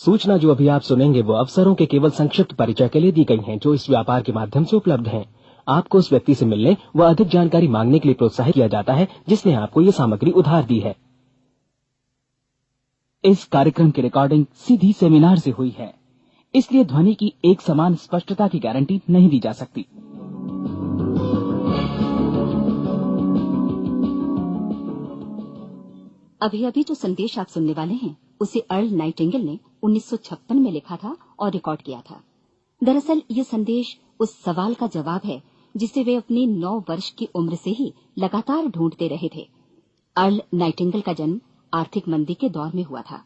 सूचना जो अभी आप सुनेंगे वो अवसरों के केवल संक्षिप्त परिचय के लिए दी गई हैं, जो इस व्यापार के माध्यम से उपलब्ध हैं। आपको उस व्यक्ति से मिलने व अधिक जानकारी मांगने के लिए प्रोत्साहित किया जाता है जिसने आपको ये सामग्री उधार दी है। इस कार्यक्रम की रिकॉर्डिंग सीधी सेमिनार से हुई है, इसलिए ध्वनि की एक समान स्पष्टता की गारंटी नहीं दी जा सकती। अभी अभी जो संदेश आप सुनने वाले हैं उसे अर्ल नाइटिंगेल ने 1956 में लिखा था और रिकॉर्ड किया था। दरअसल ये संदेश उस सवाल का जवाब है जिसे वे अपनी 9 वर्ष की उम्र से ही लगातार ढूंढते रहे थे। अर्ल नाइटिंगेल का जन्म आर्थिक मंदी के दौर में हुआ था।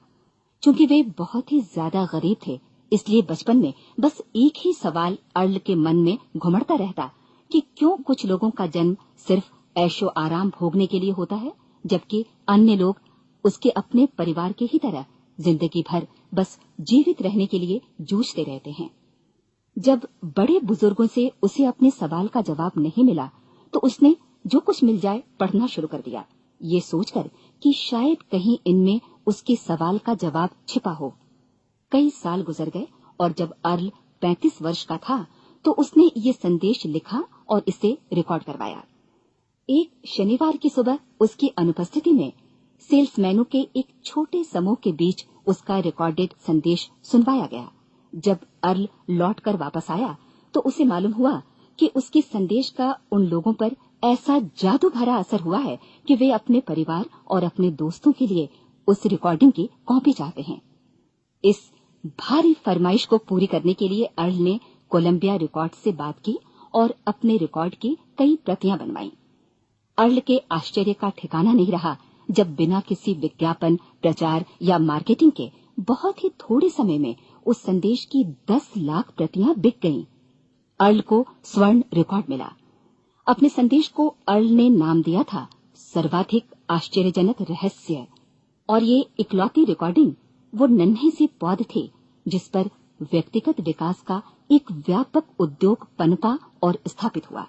चूंकि वे बहुत ही ज्यादा गरीब थे, इसलिए बचपन में बस एक ही सवाल अर्ल के मन में घुमड़ता रहता कि क्यों कुछ लोगों का जन्म सिर्फ ऐशो आराम भोगने के लिए होता है, जबकि अन्य लोग उसके अपने परिवार के ही तरह जिंदगी भर बस जीवित रहने के लिए जूझते रहते हैं। जब बड़े बुजुर्गों से उसे अपने सवाल का जवाब नहीं मिला तो उसने जो कुछ मिल जाए पढ़ना शुरू कर दिया, ये सोचकर कि शायद कहीं इनमें उसके सवाल का जवाब छिपा हो। कई साल गुजर गए और जब अर्ल 35 वर्ष का था तो उसने ये संदेश लिखा और इसे रिकॉर्ड करवाया। एक शनिवार की सुबह उसकी अनुपस्थिति में सेल्समैनों के एक छोटे समूह के बीच उसका रिकॉर्डेड संदेश सुनवाया गया। जब अर्ल लौटकर वापस आया तो उसे मालूम हुआ कि उसके संदेश का उन लोगों पर ऐसा जादू भरा असर हुआ है कि वे अपने परिवार और अपने दोस्तों के लिए उस रिकॉर्डिंग की कॉपी चाहते हैं। इस भारी फरमाइश को पूरी करने के लिए अर्ल ने कोलंबिया रिकॉर्ड से बात की और अपने रिकॉर्ड की कई प्रतियां बनवाई। अर्ल के आश्चर्य का ठिकाना नहीं रहा जब बिना किसी विज्ञापन, प्रचार या मार्केटिंग के बहुत ही थोड़े समय में उस संदेश की 10 लाख प्रतियां बिक गईं। अर्ल को स्वर्ण रिकॉर्ड मिला। अपने संदेश को अर्ल ने नाम दिया था सर्वाधिक आश्चर्यजनक रहस्य, और ये इकलौती रिकॉर्डिंग वो नन्हे से पौध थे जिस पर व्यक्तिगत विकास का एक व्यापक उद्योग पनपा और स्थापित हुआ।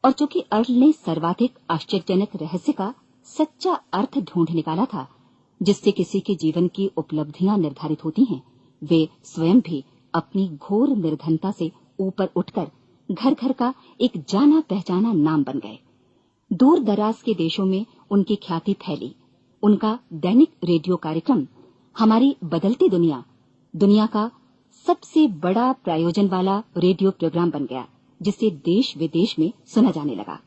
और चूंकि अर्ल ने सर्वाधिक आश्चर्यजनक रहस्य का सच्चा अर्थ ढूंढ निकाला था, जिससे किसी के जीवन की उपलब्धियां निर्धारित होती हैं, वे स्वयं भी अपनी घोर निर्धनता से ऊपर उठकर घर घर का एक जाना पहचाना नाम बन गए। दूर दराज के देशों में उनकी ख्याति फैली। उनका दैनिक रेडियो कार्यक्रम हमारी बदलती दुनिया का सबसे बड़ा प्रायोजन वाला रेडियो प्रोग्राम बन गया, जिसे देश विदेश में सुना जाने लगा।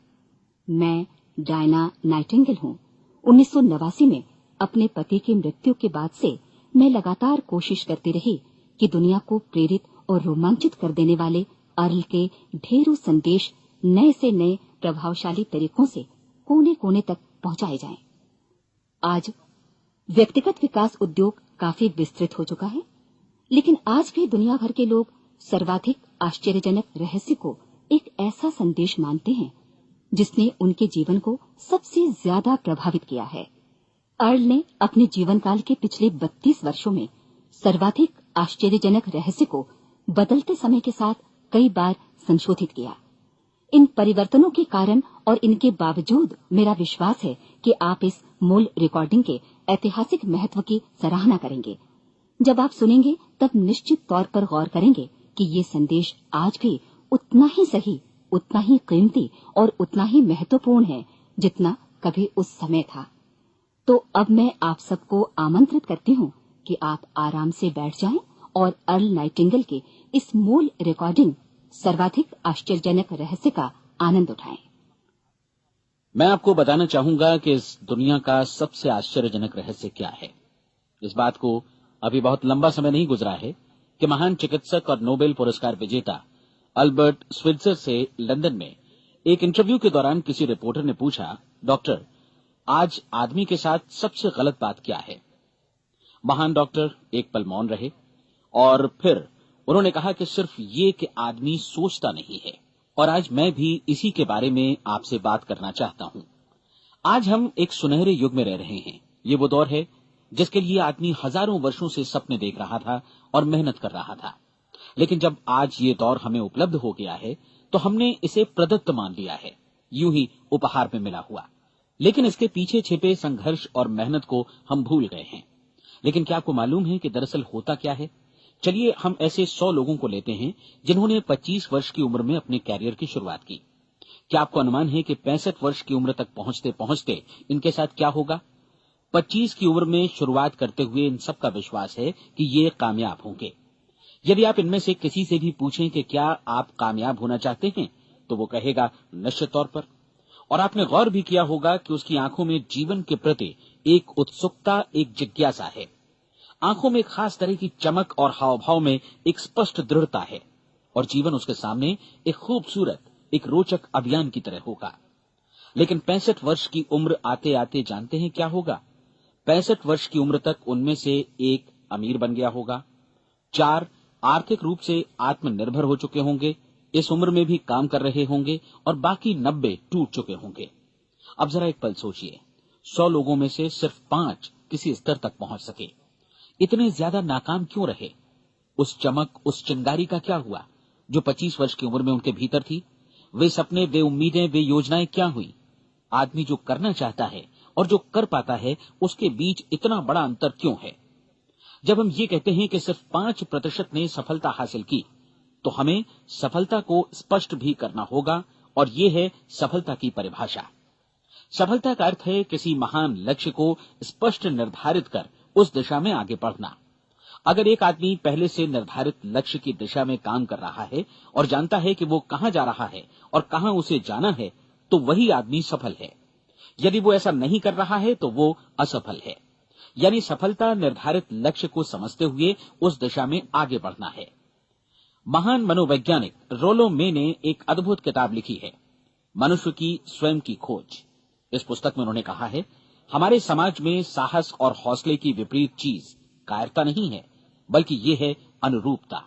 मैं डायना नाइटिंगेल हूँ। 1989 में अपने पति की मृत्यु के बाद से मैं लगातार कोशिश करती रही कि दुनिया को प्रेरित और रोमांचित कर देने वाले अर्ल के ढेरों संदेश नए से नए प्रभावशाली तरीकों से कोने कोने तक पहुंचाए जाएं। आज व्यक्तिगत विकास उद्योग काफी विस्तृत हो चुका है, लेकिन आज भी दुनिया भर के लोग सर्वाधिक आश्चर्यजनक रहस्य को एक ऐसा संदेश मानते हैं जिसने उनके जीवन को सबसे ज्यादा प्रभावित किया है। अर्ल ने अपने जीवन काल के पिछले 32 वर्षों में सर्वाधिक आश्चर्यजनक रहस्य को बदलते समय के साथ कई बार संशोधित किया। इन परिवर्तनों के कारण और इनके बावजूद मेरा विश्वास है कि आप इस मूल रिकॉर्डिंग के ऐतिहासिक महत्व की सराहना करेंगे। जब आप सुनेंगे तब निश्चित तौर पर गौर करेंगे कि ये संदेश आज भी उतना ही सही, उतना ही कीमती और उतना ही महत्वपूर्ण है जितना कभी उस समय था। तो अब मैं आप सबको आमंत्रित करती हूँ कि आप आराम से बैठ जाएं और अर्ल नाइटिंगेल के इस मूल रिकॉर्डिंग सर्वाधिक आश्चर्यजनक रहस्य का आनंद उठाएं। मैं आपको बताना चाहूंगा कि इस दुनिया का सबसे आश्चर्यजनक रहस्य क्या है। इस बात को अभी बहुत लंबा समय नहीं गुजरा है कि महान चिकित्सक और नोबेल पुरस्कार विजेता अल्बर्ट स्विट्जर से लंदन में एक इंटरव्यू के दौरान किसी रिपोर्टर ने पूछा, डॉक्टर, आज आदमी के साथ सबसे गलत बात क्या है? महान डॉक्टर एक पल मौन रहे और फिर उन्होंने कहा कि सिर्फ ये कि आदमी सोचता नहीं है। और आज मैं भी इसी के बारे में आपसे बात करना चाहता हूं। आज हम एक सुनहरे युग में रह रहे हैं। ये वो दौर है जिसके लिए आदमी हजारों वर्षों से सपने देख रहा था और मेहनत कर रहा था। लेकिन जब आज ये दौर हमें उपलब्ध हो गया है तो हमने इसे प्रदत्त मान लिया है, यूं ही उपहार में मिला हुआ। लेकिन इसके पीछे छिपे संघर्ष और मेहनत को हम भूल गए हैं। लेकिन क्या आपको मालूम है कि दरअसल होता क्या है? चलिए हम ऐसे 100 लोगों को लेते हैं जिन्होंने 25 वर्ष की उम्र में अपने कैरियर की शुरुआत की। क्या आपको अनुमान है कि 65 वर्ष की उम्र तक पहुंचते पहुंचते इनके साथ क्या होगा? 25 की उम्र में शुरुआत करते हुए इन सबका विश्वास है कि ये कामयाब होंगे। यदि आप इनमें से किसी से भी पूछें कि क्या आप कामयाब होना चाहते हैं, तो वो कहेगा निश्चित तौर पर। और आपने गौर भी किया होगा कि उसकी आंखों में जीवन के प्रति एक उत्सुकता, एक जिज्ञासा है। आंखों में एक खास तरह की चमक और हाव भाव में एक स्पष्ट दृढ़ता है, और जीवन उसके सामने एक खूबसूरत, एक रोचक अभियान की तरह होगा। लेकिन 65 वर्ष की उम्र आते आते जानते हैं क्या होगा? 65 वर्ष की उम्र तक उनमें से एक अमीर बन गया होगा, 4 आर्थिक रूप से आत्मनिर्भर हो चुके होंगे, इस उम्र में भी काम कर रहे होंगे, और बाकी 90 टूट चुके होंगे। अब जरा एक पल सोचिए, 100 लोगों में से सिर्फ 5 किसी स्तर तक पहुंच सके। इतने ज्यादा नाकाम क्यों रहे? उस चमक, उस चिंगारी का क्या हुआ जो 25 वर्ष की उम्र में उनके भीतर थी? वे सपने, वे उम्मीदें, वे योजनाएं क्या हुई? आदमी जो करना चाहता है और जो कर पाता है, उसके बीच इतना बड़ा अंतर क्यों है? जब हम ये कहते हैं कि सिर्फ 5% ने सफलता हासिल की, तो हमें सफलता को स्पष्ट भी करना होगा, और ये है सफलता की परिभाषा। सफलता का अर्थ है किसी महान लक्ष्य को स्पष्ट निर्धारित कर उस दिशा में आगे बढ़ना। अगर एक आदमी पहले से निर्धारित लक्ष्य की दिशा में काम कर रहा है और जानता है कि वो कहां जा रहा है और कहां उसे जाना है, तो वही आदमी सफल है। यदि वो ऐसा नहीं कर रहा है तो वो असफल है। यानी सफलता निर्धारित लक्ष्य को समझते हुए उस दिशा में आगे बढ़ना है। महान मनोवैज्ञानिक रोलो मे ने एक अद्भुत किताब लिखी है, मनुष्य की स्वयं की खोज। इस पुस्तक में उन्होंने कहा है, हमारे समाज में साहस और हौसले की विपरीत चीज कायरता नहीं है, बल्कि ये है अनुरूपता।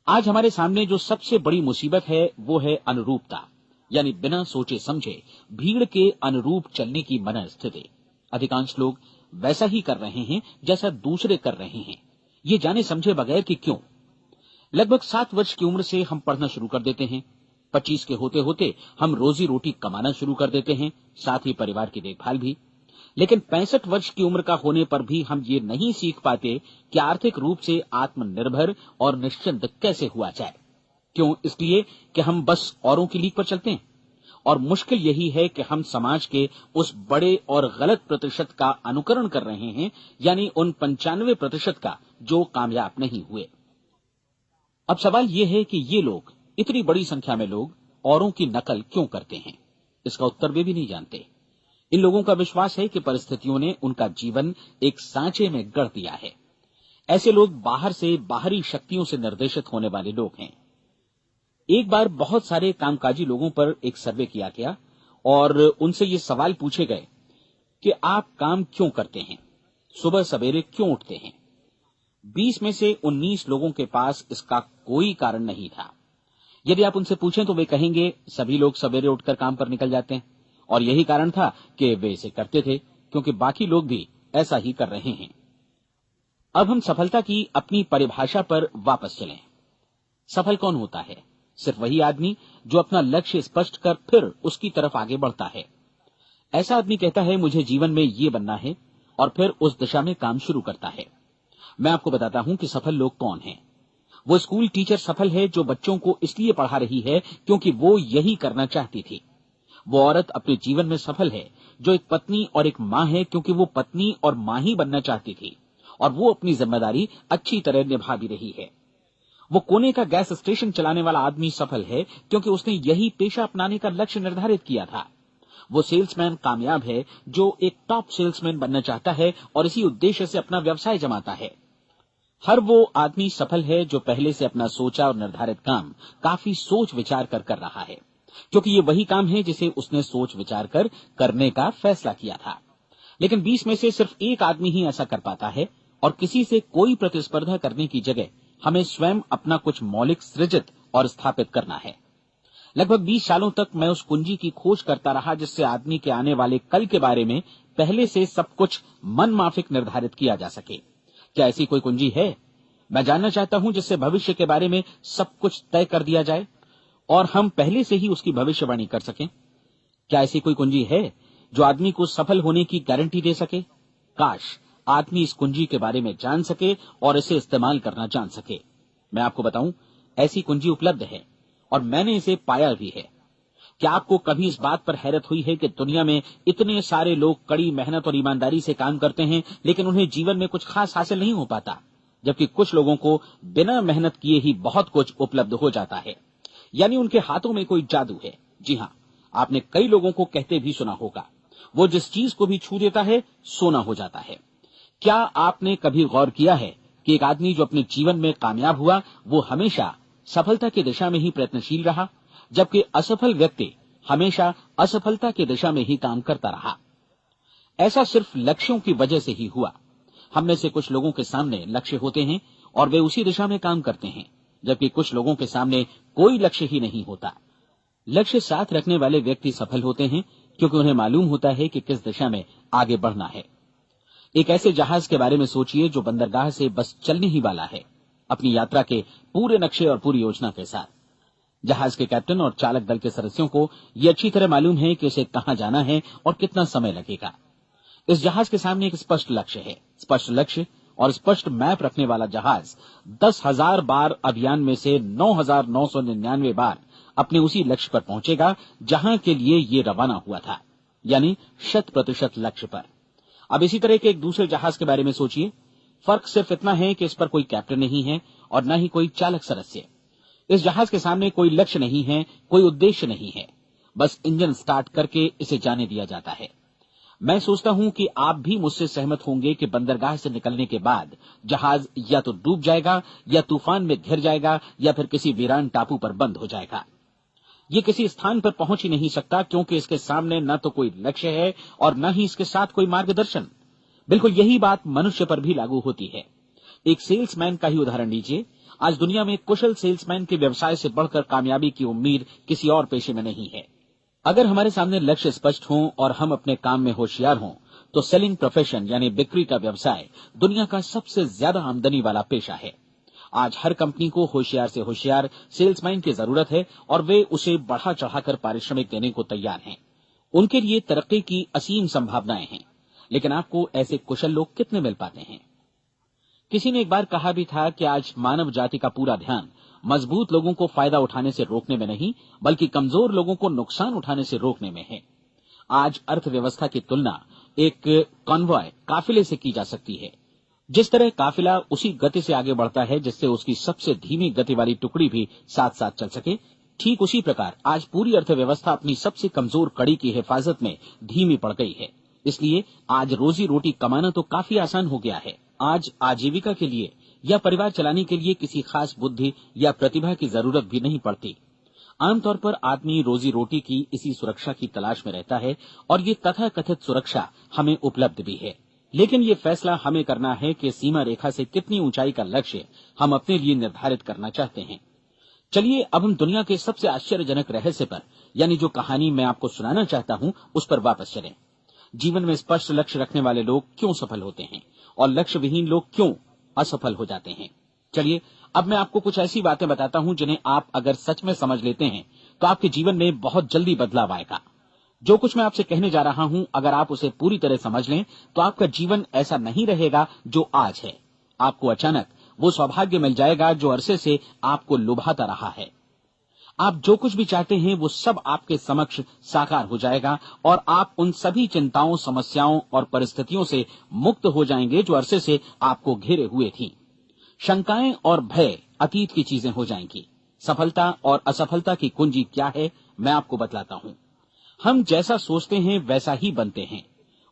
आज हमारे सामने जो सबसे बड़ी मुसीबत है वो है अनुरूपता, यानी बिना सोचे समझे भीड़ के अनुरूप चलने की मनस्थिति। अधिकांश लोग वैसा ही कर रहे हैं जैसा दूसरे कर रहे हैं, ये जाने समझे बगैर कि क्यों। लगभग 7 वर्ष की उम्र से हम पढ़ना शुरू कर देते हैं, 25 के होते होते हम रोजी रोटी कमाना शुरू कर देते हैं, साथ ही परिवार की देखभाल भी। लेकिन 65 वर्ष की उम्र का होने पर भी हम ये नहीं सीख पाते कि आर्थिक रूप से आत्मनिर्भर और निश्चिंत कैसे हुआ जाए। क्यों? इसलिए कि हम बस औरों की लीक पर चलते हैं। और मुश्किल यही है कि हम समाज के उस बड़े और गलत प्रतिशत का अनुकरण कर रहे हैं, यानी उन 95% का जो कामयाब नहीं हुए। अब सवाल यह है कि ये लोग, इतनी बड़ी संख्या में लोग, औरों की नकल क्यों करते हैं? इसका उत्तर वे भी नहीं जानते। इन लोगों का विश्वास है कि परिस्थितियों ने उनका जीवन एक सांचे में गढ़ दिया है। ऐसे लोग बाहर से, बाहरी शक्तियों से निर्देशित होने वाले लोग हैं। एक बार बहुत सारे कामकाजी लोगों पर एक सर्वे किया गया और उनसे ये सवाल पूछे गए कि आप काम क्यों करते हैं, सुबह सवेरे क्यों उठते हैं? 20 में से 19 लोगों के पास इसका कोई कारण नहीं था। यदि आप उनसे पूछें तो वे कहेंगे सभी लोग सवेरे उठकर काम पर निकल जाते हैं, और यही कारण था कि वे इसे करते थे क्योंकि बाकी लोग भी ऐसा ही कर रहे हैं। अब हम सफलता की अपनी परिभाषा पर वापस चलें। सफल कौन होता है? सिर्फ वही आदमी जो अपना लक्ष्य स्पष्ट कर फिर उसकी तरफ आगे बढ़ता है। ऐसा आदमी कहता है मुझे जीवन में ये बनना है, और फिर उस दिशा में काम शुरू करता है। मैं आपको बताता हूं कि सफल लोग कौन हैं। वो स्कूल टीचर सफल है जो बच्चों को इसलिए पढ़ा रही है क्योंकि वो यही करना चाहती थी। वो औरत अपने जीवन में सफल है जो एक पत्नी और एक मां है क्योंकि वो पत्नी और मां ही बनना चाहती थी, और वो अपनी जिम्मेदारी अच्छी तरह निभा भी रही है। वो कोने का गैस स्टेशन चलाने वाला आदमी सफल है क्योंकि उसने यही पेशा अपनाने का लक्ष्य निर्धारित किया था। वो सेल्समैन कामयाब है जो एक टॉप सेल्समैन बनना चाहता है और इसी उद्देश्य से अपना व्यवसाय जमाता है। हर वो आदमी सफल है जो पहले से अपना सोचा और निर्धारित काम काफी सोच विचार कर रहा है, क्योंकि ये वही काम है जिसे उसने सोच विचार कर करने का फैसला किया था। लेकिन 20 में से सिर्फ एक आदमी ही ऐसा कर पाता है, और किसी से कोई प्रतिस्पर्धा करने की जगह हमें स्वयं अपना कुछ मौलिक सृजित और स्थापित करना है। लगभग 20 सालों तक मैं उस कुंजी की खोज करता रहा जिससे आदमी के आने वाले कल के बारे में पहले से सब कुछ मन माफिक निर्धारित किया जा सके। क्या ऐसी कोई कुंजी है? मैं जानना चाहता हूं जिससे भविष्य के बारे में सब कुछ तय कर दिया जाए और हम पहले से ही उसकी भविष्यवाणी कर सकें। क्या ऐसी कोई कुंजी है जो आदमी को सफल होने की गारंटी दे सके? काश आदमी इस कुंजी के बारे में जान सके और इसे इस्तेमाल करना जान सके। मैं आपको बताऊं, ऐसी कुंजी उपलब्ध है और मैंने इसे पाया भी है। क्या आपको कभी इस बात पर हैरत हुई है कि दुनिया में इतने सारे लोग कड़ी मेहनत और ईमानदारी से काम करते हैं, लेकिन उन्हें जीवन में कुछ खास हासिल नहीं हो पाता, जबकि कुछ लोगों को बिना मेहनत किए ही बहुत कुछ उपलब्ध हो जाता है। यानी उनके हाथों में कोई जादू है। जी हाँ, आपने कई लोगों को कहते भी सुना होगा, वो जिस चीज को भी छू देता है सोना हो जाता है। क्या आपने कभी गौर किया है कि एक आदमी जो अपने जीवन में कामयाब हुआ, वो हमेशा सफलता की दिशा में ही प्रयत्नशील रहा, जबकि असफल व्यक्ति हमेशा असफलता की दिशा में ही काम करता रहा। ऐसा सिर्फ लक्ष्यों की वजह से ही हुआ। हम में से कुछ लोगों के सामने लक्ष्य होते हैं और वे उसी दिशा में काम करते हैं, जबकि कुछ लोगों के सामने कोई लक्ष्य ही नहीं होता। लक्ष्य साथ रखने वाले व्यक्ति सफल होते हैं, क्योंकि उन्हें मालूम होता है कि किस दिशा में आगे बढ़ना है। एक ऐसे जहाज के बारे में सोचिए जो बंदरगाह से बस चलने ही वाला है, अपनी यात्रा के पूरे नक्शे और पूरी योजना के साथ। जहाज के कैप्टन और चालक दल के सदस्यों को यह अच्छी तरह मालूम है कि उसे कहां जाना है और कितना समय लगेगा। इस जहाज के सामने एक स्पष्ट लक्ष्य है। स्पष्ट लक्ष्य और स्पष्ट मैप रखने वाला जहाज 10,000 बार अभियान में से 9,999 बार अपने उसी लक्ष्य पर पहुंचेगा जहां के लिए ये रवाना हुआ था, यानी 100% लक्ष्य पर। अब इसी तरह के एक दूसरे जहाज के बारे में सोचिए। फर्क सिर्फ इतना है कि इस पर कोई कैप्टन नहीं है और न ही कोई चालक सदस्य। इस जहाज के सामने कोई लक्ष्य नहीं है, कोई उद्देश्य नहीं है, बस इंजन स्टार्ट करके इसे जाने दिया जाता है। मैं सोचता हूं कि आप भी मुझसे सहमत होंगे कि बंदरगाह से निकलने के बाद जहाज या तो डूब जाएगा, या तूफान में घिर जाएगा, या फिर किसी वीरान टापू पर बंद हो जाएगा। ये किसी स्थान पर पहुंच ही नहीं सकता, क्योंकि इसके सामने न तो कोई लक्ष्य है और न ही इसके साथ कोई मार्गदर्शन। बिल्कुल यही बात मनुष्य पर भी लागू होती है। एक सेल्समैन का ही उदाहरण लीजिए। आज दुनिया में कुशल सेल्समैन के व्यवसाय से बढ़कर कामयाबी की उम्मीद किसी और पेशे में नहीं है। अगर हमारे सामने लक्ष्य स्पष्ट हों और हम अपने काम में होशियार हों, तो सेलिंग प्रोफेशन यानी बिक्री का व्यवसाय दुनिया का सबसे ज्यादा आमदनी वाला पेशा है। आज हर कंपनी को होशियार से होशियार सेल्समैन की जरूरत है और वे उसे बढ़ा चढ़ाकर पारिश्रमिक देने को तैयार हैं। उनके लिए तरक्की की असीम संभावनाएं हैं, लेकिन आपको ऐसे कुशल लोग कितने मिल पाते हैं? किसी ने एक बार कहा भी था कि आज मानव जाति का पूरा ध्यान मजबूत लोगों को फायदा उठाने से रोकने में नहीं, बल्कि कमजोर लोगों को नुकसान उठाने से रोकने में है। आज अर्थव्यवस्था की तुलना एक कॉन्वॉय काफिले से की जा सकती है। जिस तरह काफिला उसी गति से आगे बढ़ता है जिससे उसकी सबसे धीमी गति वाली टुकड़ी भी साथ साथ चल सके, ठीक उसी प्रकार आज पूरी अर्थव्यवस्था अपनी सबसे कमजोर कड़ी की हिफाजत में धीमी पड़ गई है। इसलिए आज रोजी रोटी कमाना तो काफी आसान हो गया है। आज आजीविका के लिए या परिवार चलाने के लिए किसी खास बुद्धि या प्रतिभा की जरूरत भी नहीं पड़ती। आमतौर पर आदमी रोजी रोटी की इसी सुरक्षा की तलाश में रहता है और ये तथाकथित सुरक्षा हमें उपलब्ध भी है। लेकिन ये फैसला हमें करना है कि सीमा रेखा से कितनी ऊंचाई का लक्ष्य हम अपने लिए निर्धारित करना चाहते हैं। चलिए अब हम दुनिया के सबसे आश्चर्यजनक रहस्य पर, यानी जो कहानी मैं आपको सुनाना चाहता हूं, उस पर वापस चलें। जीवन में स्पष्ट लक्ष्य रखने वाले लोग क्यों सफल होते हैं और लक्ष्य विहीन लोग क्यों असफल हो जाते हैं? चलिए अब मैं आपको कुछ ऐसी बातें बताता हूं जिन्हें आप अगर सच में समझ लेते हैं तो आपके जीवन में बहुत जल्दी बदलाव आएगा। जो कुछ मैं आपसे कहने जा रहा हूं, अगर आप उसे पूरी तरह समझ लें तो आपका जीवन ऐसा नहीं रहेगा जो आज है। आपको अचानक वो सौभाग्य मिल जाएगा जो अरसे से आपको लुभाता रहा है। आप जो कुछ भी चाहते हैं वो सब आपके समक्ष साकार हो जाएगा और आप उन सभी चिंताओं, समस्याओं और परिस्थितियों से मुक्त हो जाएंगे जो अरसे से आपको घेरे हुए थी। शंकाएं और भय अतीत की चीजें हो जाएंगी। सफलता और असफलता की कुंजी क्या है, मैं आपको बतलाता हूं। हम जैसा सोचते हैं वैसा ही बनते हैं।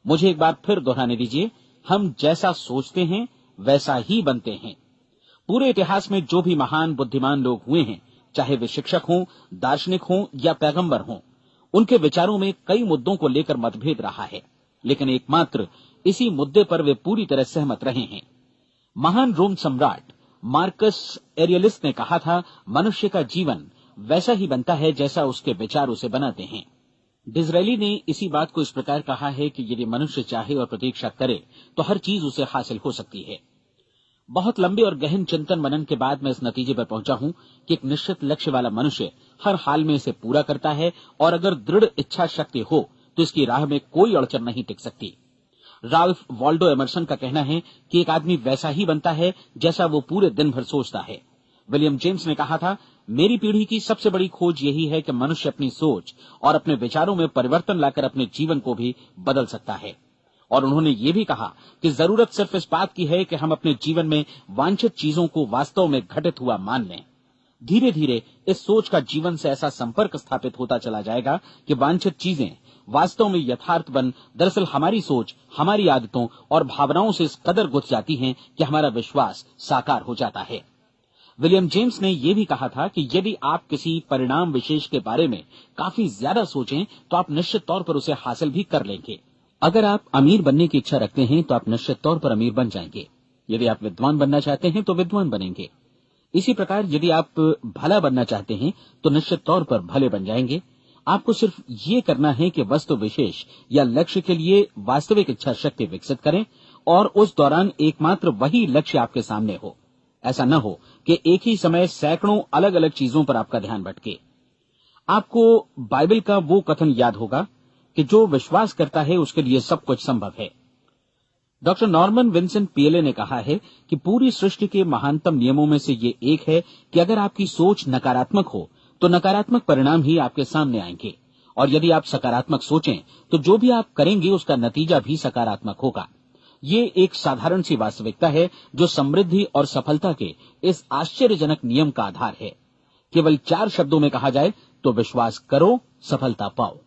मुझे एक बार फिर दोहराने दीजिए, हम जैसा सोचते हैं वैसा ही बनते हैं। पूरे इतिहास में जो भी महान बुद्धिमान लोग हुए हैं, चाहे वे शिक्षक हों, दार्शनिक हों या पैगंबर हों, उनके विचारों में कई मुद्दों को लेकर मतभेद रहा है, लेकिन एकमात्र इसी मुद्दे पर वे पूरी तरह सहमत रहे हैं। महान रोम सम्राट मार्कस एरियलिस ने कहा था, मनुष्य का जीवन वैसा ही बनता है जैसा उसके विचार उसे बनाते हैं। डिज़रायली ने इसी बात को इस प्रकार कहा है कि यदि मनुष्य चाहे और प्रतीक्षा करे तो हर चीज उसे हासिल हो सकती है। बहुत लंबे और गहन चिंतन मनन के बाद मैं इस नतीजे पर पहुंचा हूं कि एक निश्चित लक्ष्य वाला मनुष्य हर हाल में इसे पूरा करता है और अगर दृढ़ इच्छा शक्ति हो तो इसकी राह में कोई अड़चन नहीं टिक सकती। राल्फ वॉल्डो एमर्सन का कहना है कि एक आदमी वैसा ही बनता है जैसा वो पूरे दिन भर सोचता है। विलियम जेम्स ने कहा था, मेरी पीढ़ी की सबसे बड़ी खोज यही है कि मनुष्य अपनी सोच और अपने विचारों में परिवर्तन लाकर अपने जीवन को भी बदल सकता है। और उन्होंने ये भी कहा कि जरूरत सिर्फ इस बात की है कि हम अपने जीवन में वांछित चीजों को वास्तव में घटित हुआ मान लें। धीरे धीरे इस सोच का जीवन से ऐसा संपर्क स्थापित होता चला जाएगा कि वांछित चीजें वास्तव में यथार्थ बन दरअसल हमारी सोच, हमारी आदतों और भावनाओं से इस कदर गुथ जाती हैं कि हमारा विश्वास साकार हो जाता है। विलियम जेम्स ने यह भी कहा था कि यदि आप किसी परिणाम विशेष के बारे में काफी ज्यादा सोचें तो आप निश्चित तौर पर उसे हासिल भी कर लेंगे। अगर आप अमीर बनने की इच्छा रखते हैं तो आप निश्चित तौर पर अमीर बन जाएंगे। यदि आप विद्वान बनना चाहते हैं तो विद्वान बनेंगे। इसी प्रकार यदि आप भला बनना चाहते हैं तो निश्चित तौर पर भले बन जाएंगे। आपको सिर्फ ये करना है कि वस्तु विशेष या लक्ष्य के लिए वास्तविक इच्छा शक्ति विकसित करें और उस दौरान एकमात्र वही लक्ष्य आपके सामने हो। ऐसा न हो कि एक ही समय सैकड़ों अलग अलग चीजों पर आपका ध्यान भटके। आपको बाइबल का वो कथन याद होगा कि जो विश्वास करता है उसके लिए सब कुछ संभव है। डॉक्टर नॉर्मन विंसेंट पीएले ने कहा है कि पूरी सृष्टि के महानतम नियमों में से ये एक है कि अगर आपकी सोच नकारात्मक हो तो नकारात्मक परिणाम ही आपके सामने आएंगे, और यदि आप सकारात्मक सोचें तो जो भी आप करेंगे उसका नतीजा भी सकारात्मक होगा। ये एक साधारण सी वास्तविकता है जो समृद्धि और सफलता के इस आश्चर्यजनक नियम का आधार है। केवल 4 शब्दों में कहा जाए तो विश्वास करो, सफलता पाओ।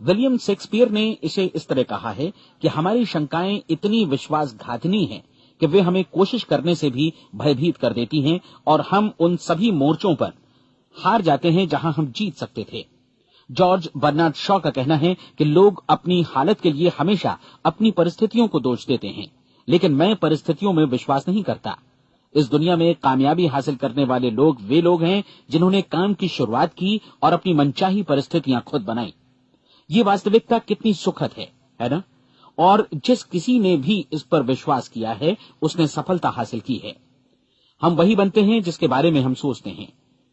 विलियम शेक्सपियर ने इसे इस तरह कहा है कि हमारी शंकाएं इतनी विश्वासघातिनी हैं कि वे हमें कोशिश करने से भी भयभीत कर देती हैं और हम उन सभी मोर्चों पर हार जाते हैं जहां हम जीत सकते थे। जॉर्ज बर्नार्ड शॉ का कहना है कि लोग अपनी हालत के लिए हमेशा अपनी परिस्थितियों को दोष देते हैं, लेकिन मैं परिस्थितियों में विश्वास नहीं करता। इस दुनिया में कामयाबी हासिल करने वाले लोग वे लोग हैं जिन्होंने काम की शुरुआत की और अपनी मनचाही परिस्थितियां खुद बनाई। ये वास्तविकता कितनी सुखद है ना? और जिस किसी ने भी इस पर विश्वास किया है उसने सफलता हासिल की है। हम वही बनते हैं जिसके बारे में हम सोचते हैं।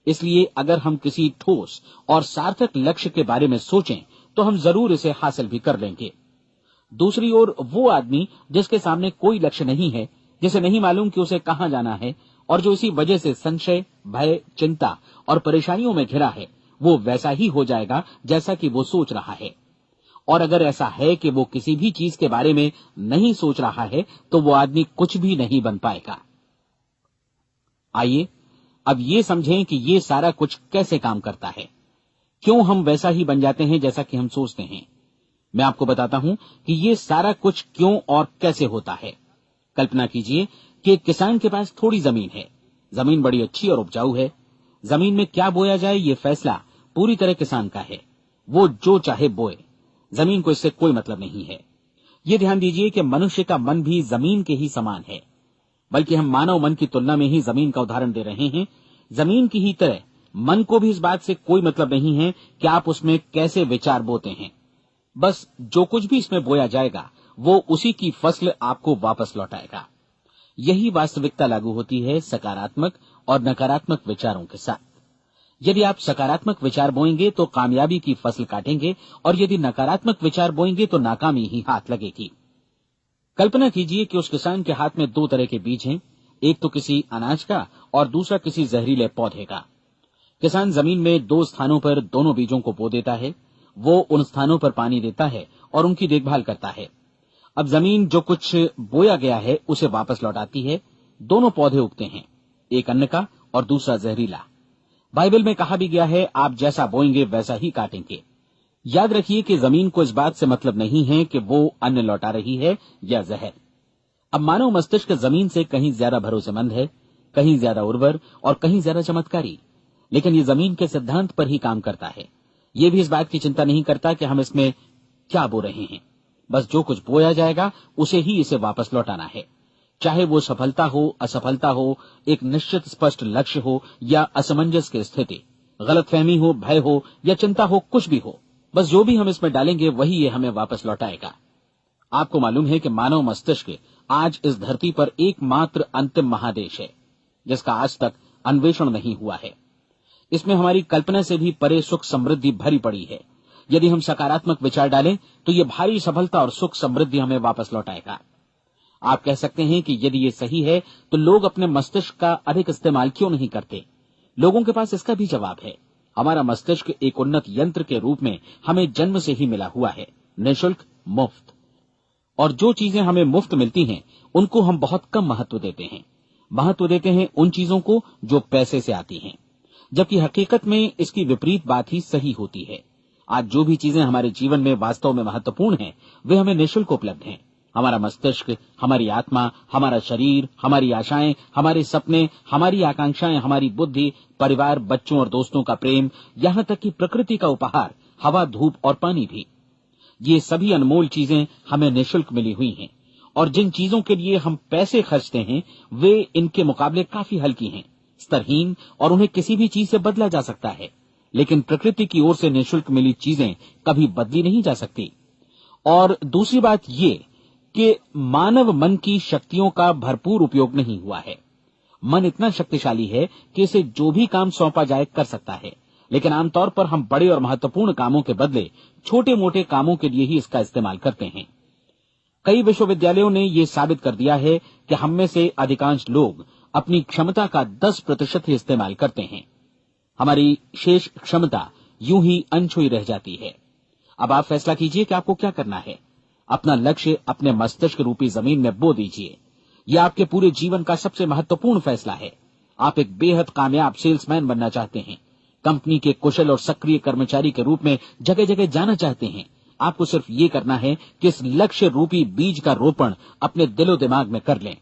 इसलिए अगर हम किसी ठोस और सार्थक लक्ष्य के बारे में सोचें तो हम जरूर इसे हासिल भी कर लेंगे। दूसरी ओर वो आदमी जिसके सामने कोई लक्ष्य नहीं है, जिसे नहीं मालूम कि उसे कहां जाना है और जो इसी वजह से संशय, भय, चिंता और परेशानियों में घिरा है, वो वैसा ही हो जाएगा जैसा कि वो सोच रहा है। और अगर ऐसा है कि वो किसी भी चीज के बारे में नहीं सोच रहा है तो वो आदमी कुछ भी नहीं बन पाएगा। आइए अब ये समझें कि ये सारा कुछ कैसे काम करता है, क्यों हम वैसा ही बन जाते हैं जैसा कि हम सोचते हैं। मैं आपको बताता हूं कि ये सारा कुछ क्यों और कैसे होता है। कल्पना कीजिए कि एक किसान के पास थोड़ी जमीन है। जमीन बड़ी अच्छी और उपजाऊ है। जमीन में क्या बोया जाए ये फैसला पूरी तरह किसान का है। वो जो चाहे बोए, जमीन को इससे कोई मतलब नहीं है। ये ध्यान दीजिए कि मनुष्य का मन भी जमीन के ही समान है, बल्कि हम मानव मन की तुलना में ही जमीन का उदाहरण दे रहे हैं। जमीन की ही तरह मन को भी इस बात से कोई मतलब नहीं है कि आप उसमें कैसे विचार बोते हैं। बस जो कुछ भी इसमें बोया जाएगा वो उसी की फसल आपको वापस लौटाएगा। यही वास्तविकता लागू होती है सकारात्मक और नकारात्मक विचारों के साथ। यदि आप सकारात्मक विचार बोएंगे तो कामयाबी की फसल काटेंगे, और यदि नकारात्मक विचार बोएंगे तो नाकामी ही हाथ लगेगी। कल्पना कीजिए कि उस किसान के हाथ में 2 तरह के बीज हैं, एक तो किसी अनाज का और दूसरा किसी जहरीले पौधे का। किसान जमीन में 2 स्थानों पर दोनों बीजों को बो देता है। वो उन स्थानों पर पानी देता है और उनकी देखभाल करता है। अब जमीन जो कुछ बोया गया है उसे वापस लौटाती है। दोनों पौधे उगते हैं, एक अन्न का और दूसरा जहरीला। बाइबल में कहा भी गया है, आप जैसा बोएंगे वैसा ही काटेंगे। याद रखिए कि जमीन को इस बात से मतलब नहीं है कि वो अन्न लौटा रही है या जहर। अब मानव मस्तिष्क जमीन से कहीं ज्यादा भरोसेमंद है, कहीं ज्यादा उर्वर और कहीं ज्यादा चमत्कारी, लेकिन ये जमीन के सिद्धांत पर ही काम करता है। ये भी इस बात की चिंता नहीं करता कि हम इसमें क्या बो रहे हैं। बस जो कुछ बोया जाएगा उसे ही इसे वापस लौटाना है, चाहे वो सफलता हो, असफलता हो, एक निश्चित स्पष्ट लक्ष्य हो या असमंजस की स्थिति, गलतफहमी हो, भय हो या चिंता हो, कुछ भी हो। बस जो भी हम इसमें डालेंगे वही ये हमें वापस लौटाएगा। आपको मालूम है कि मानव मस्तिष्क आज इस धरती पर एकमात्र अंतिम महादेश है जिसका आज तक अन्वेषण नहीं हुआ है। इसमें हमारी कल्पना से भी परे सुख समृद्धि भरी पड़ी है। यदि हम सकारात्मक विचार डालें तो ये भारी सफलता और सुख समृद्धि हमें वापस लौटाएगा। आप कह सकते हैं कि यदि ये सही है तो लोग अपने मस्तिष्क का अधिक इस्तेमाल क्यों नहीं करते? लोगों के पास इसका भी जवाब है। हमारा मस्तिष्क एक उन्नत यंत्र के रूप में हमें जन्म से ही मिला हुआ है, निःशुल्क, मुफ्त। और जो चीजें हमें मुफ्त मिलती हैं उनको हम बहुत कम महत्व देते हैं। महत्व देते हैं उन चीजों को जो पैसे से आती हैं, जबकि हकीकत में इसकी विपरीत बात ही सही होती है। आज जो भी चीजें हमारे जीवन में वास्तव में महत्वपूर्ण हैं वे हमें निःशुल्क उपलब्ध हैं। हमारा मस्तिष्क, हमारी आत्मा, हमारा शरीर, हमारी आशाएं, हमारे सपने, हमारी आकांक्षाएं, हमारी बुद्धि, परिवार, बच्चों और दोस्तों का प्रेम, यहां तक कि प्रकृति का उपहार, हवा, धूप और पानी भी, ये सभी अनमोल चीजें हमें निःशुल्क मिली हुई हैं। और जिन चीजों के लिए हम पैसे खर्चते हैं वे इनके मुकाबले काफी हल्की हैं, स्तरहीन, और उन्हें किसी भी चीज से बदला जा सकता है। लेकिन प्रकृति की ओर से निःशुल्क मिली चीजें कभी बदली नहीं जा सकती। और दूसरी बात ये कि मानव मन की शक्तियों का भरपूर उपयोग नहीं हुआ है। मन इतना शक्तिशाली है कि इसे जो भी काम सौंपा जाए कर सकता है, लेकिन आमतौर पर हम बड़े और महत्वपूर्ण कामों के बदले छोटे मोटे कामों के लिए ही इसका इस्तेमाल करते हैं। कई विश्वविद्यालयों ने यह साबित कर दिया है कि हम में से अधिकांश लोग अपनी क्षमता का 10% ही इस्तेमाल करते हैं। हमारी शेष क्षमता यूं ही अनछुई रह जाती है। अब आप फैसला कीजिए कि आपको क्या करना है। अपना लक्ष्य अपने मस्तिष्क रूपी जमीन में बो दीजिए। यह आपके पूरे जीवन का सबसे महत्वपूर्ण फैसला है। आप एक बेहद कामयाब सेल्समैन बनना चाहते हैं, कंपनी के कुशल और सक्रिय कर्मचारी के रूप में जगह जगह जाना चाहते हैं। आपको सिर्फ ये करना है कि इस लक्ष्य रूपी बीज का रोपण अपने दिलो दिमाग में कर लें।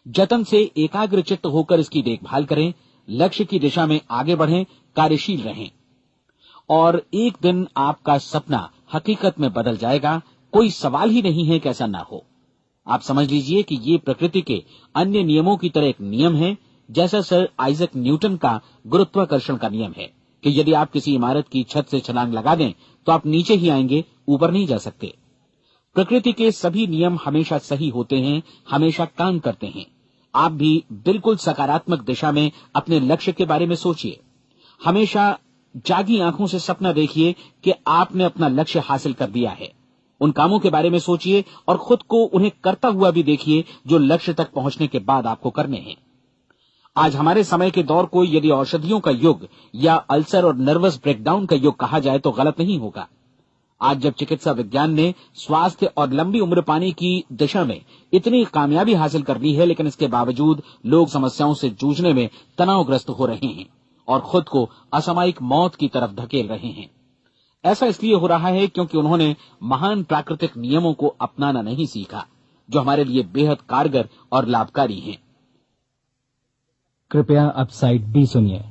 जतन से एकाग्रचित्त होकर इसकी देखभाल करें, लक्ष्य की दिशा में आगे बढ़ें, कार्यशील रहें, और एक दिन आपका सपना हकीकत में बदल जाएगा। कोई सवाल ही नहीं है कि ऐसा ना हो। आप समझ लीजिए कि ये प्रकृति के अन्य नियमों की तरह एक नियम है, जैसा सर आइजक न्यूटन का गुरुत्वाकर्षण का नियम है कि यदि आप किसी इमारत की छत से छलांग लगा दें तो आप नीचे ही आएंगे, ऊपर नहीं जा सकते। प्रकृति के सभी नियम हमेशा सही होते हैं, हमेशा काम करते हैं। आप भी बिल्कुल सकारात्मक दिशा में अपने लक्ष्य के बारे में सोचिए। हमेशा जागी आंखों से सपना देखिए कि आपने अपना लक्ष्य हासिल कर दिया है। उन कामों के बारे में सोचिए और खुद को उन्हें करता हुआ भी देखिए जो लक्ष्य तक पहुंचने के बाद आपको करने हैं। आज हमारे समय के दौर को यदि औषधियों का युग या अल्सर और नर्वस ब्रेकडाउन का युग कहा जाए तो गलत नहीं होगा। आज जब चिकित्सा विज्ञान ने स्वास्थ्य और लंबी उम्र पाने की दिशा में इतनी कामयाबी हासिल कर ली है, लेकिन इसके बावजूद लोग समस्याओं से जूझने में तनावग्रस्त हो रहे हैं और खुद को असामयिक मौत की तरफ धकेल रहे हैं। ऐसा इसलिए हो रहा है क्योंकि उन्होंने महान प्राकृतिक नियमों को अपनाना नहीं सीखा, जो हमारे लिए बेहद कारगर और लाभकारी हैं। कृपया अब साइड बी सुनिए।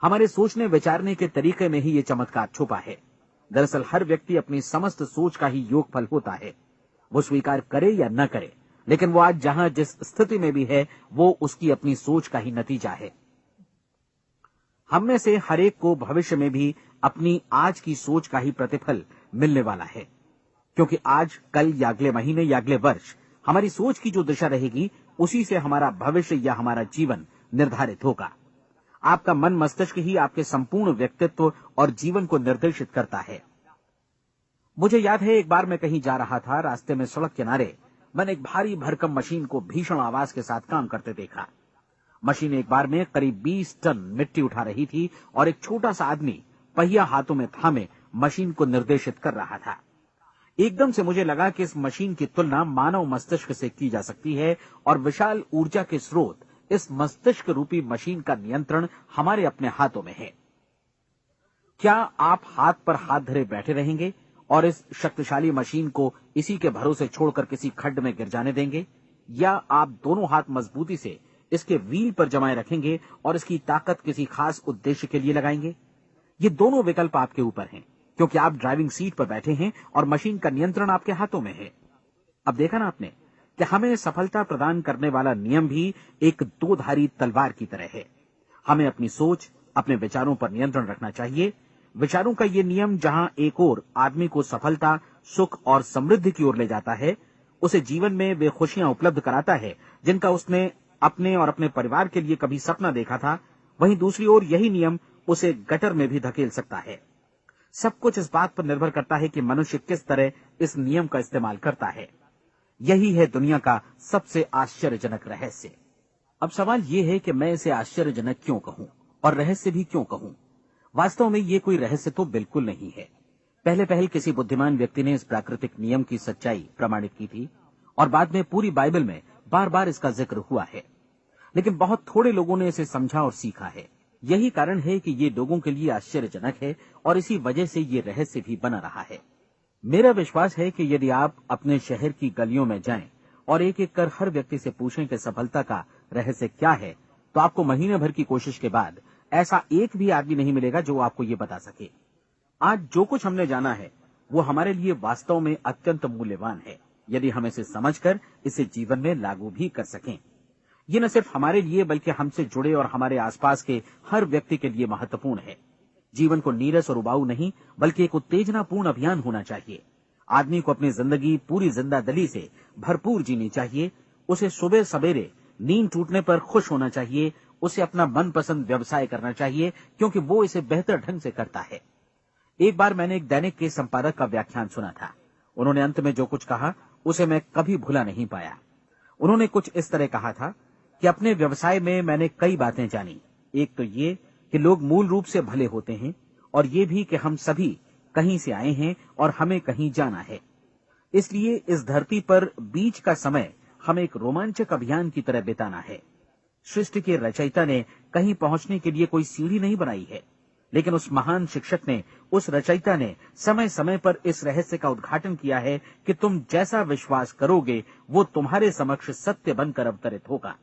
हमारे सोचने विचारने के तरीके में ही ये चमत्कार छुपा है। दरअसल हर व्यक्ति अपनी समस्त सोच का ही योगफल होता है। वो स्वीकार करे या न करे, लेकिन वो आज जहां जिस स्थिति में भी है वो उसकी अपनी सोच का ही नतीजा है। हम में से हर एक को भविष्य में भी अपनी आज की सोच का ही प्रतिफल मिलने वाला है, क्योंकि आज, कल या अगले महीने या अगले वर्ष हमारी सोच की जो दिशा रहेगी उसी से हमारा भविष्य या हमारा जीवन निर्धारित होगा। आपका मन मस्तिष्क ही आपके संपूर्ण व्यक्तित्व और जीवन को निर्देशित करता है। मुझे याद है एक बार मैं कहीं जा रहा था, रास्ते में सड़क किनारे मैंने एक भारी भरकम मशीन को भीषण आवाज के साथ काम करते देखा। मशीन एक बार में करीब 20 टन मिट्टी उठा रही थी और एक छोटा सा आदमी पहिया हाथों में थामे मशीन को निर्देशित कर रहा था। एकदम से मुझे लगा कि इस मशीन की तुलना मानव मस्तिष्क से की जा सकती है और विशाल ऊर्जा के स्रोत इस मस्तिष्क रूपी मशीन का नियंत्रण हमारे अपने हाथों में है। क्या आप हाथ पर हाथ धरे बैठे रहेंगे और इस शक्तिशाली मशीन को इसी के भरोसे छोड़कर किसी खड्ड में गिर जाने देंगे, या आप दोनों हाथ मजबूती से इसके व्हील पर जमाए रखेंगे और इसकी ताकत किसी खास उद्देश्य के लिए लगाएंगे? ये दोनों विकल्प आपके ऊपर हैं, क्योंकि आप ड्राइविंग सीट पर बैठे हैं और मशीन का नियंत्रण आपके हाथों में है। अब देखा ना आपने कि हमें सफलता प्रदान करने वाला नियम भी एक दो-धारी तलवार की तरह है। हमें अपनी सोच, अपने विचारों पर नियंत्रण रखना चाहिए। विचारों का ये नियम जहां एक ओर आदमी को सफलता, सुख और समृद्धि की ओर ले जाता है, उसे जीवन में वे खुशियां उपलब्ध कराता है जिनका उसने अपने और अपने परिवार के लिए कभी सपना देखा था, वहीं दूसरी ओर यही नियम उसे गटर में भी धकेल सकता है। सब कुछ इस बात पर निर्भर करता है कि मनुष्य किस तरह इस नियम का इस्तेमाल करता है। यही है दुनिया का सबसे आश्चर्यजनक रहस्य। अब सवाल यह है कि मैं इसे आश्चर्यजनक क्यों कहूं और रहस्य भी क्यों कहूं। वास्तव में ये कोई रहस्य तो बिल्कुल नहीं है। पहले किसी बुद्धिमान व्यक्ति ने इस प्राकृतिक नियम की सच्चाई प्रमाणित की थी और बाद में पूरी बाइबल में बार बार इसका जिक्र हुआ है, लेकिन बहुत थोड़े लोगों ने इसे समझा और सीखा है। यही कारण है कि ये लोगों के लिए आश्चर्यजनक है और इसी वजह से ये रहस्य भी बना रहा है। मेरा विश्वास है कि यदि आप अपने शहर की गलियों में जाएं और एक एक कर हर व्यक्ति से पूछें कि सफलता का रहस्य क्या है, तो आपको महीने भर की कोशिश के बाद ऐसा एक भी आदमी नहीं मिलेगा जो आपको ये बता सके। आज जो कुछ हमने जाना है वो हमारे लिए वास्तव में अत्यंत मूल्यवान है, यदि हम इसे समझकर इसे जीवन में लागू भी कर सकें। ये न सिर्फ हमारे लिए बल्कि हमसे जुड़े और हमारे आसपास के हर व्यक्ति के लिए महत्वपूर्ण है। जीवन को नीरस और उबाऊ नहीं बल्कि एक उत्तेजनापूर्ण अभियान होना चाहिए। आदमी को अपनी जिंदगी पूरी जिंदादिली से भरपूर जीनी चाहिए। उसे सुबह सवेरे नींद टूटने पर खुश होना चाहिए। उसे अपना मनपसंद व्यवसाय करना चाहिए क्योंकि वो इसे बेहतर ढंग से करता है। एक बार मैंने एक दैनिक के संपादक का व्याख्यान सुना था। उन्होंने अंत में जो कुछ कहा उसे मैं कभी भुला नहीं पाया। उन्होंने कुछ इस तरह कहा था कि अपने व्यवसाय में मैंने कई बातें जानी। एक तो ये कि लोग मूल रूप से भले होते हैं और ये भी कि हम सभी कहीं से आए हैं और हमें कहीं जाना है। इसलिए इस धरती पर बीच का समय हमें एक रोमांचक अभियान की तरह बिताना है। सृष्टि के रचयिता ने कहीं पहुंचने के लिए कोई सीढ़ी नहीं बनाई है, लेकिन उस महान शिक्षक ने, उस रचयिता ने समय समय पर इस रहस्य का उद्घाटन किया है कि तुम जैसा विश्वास करोगे वो तुम्हारे समक्ष सत्य बनकर अवतरित होगा।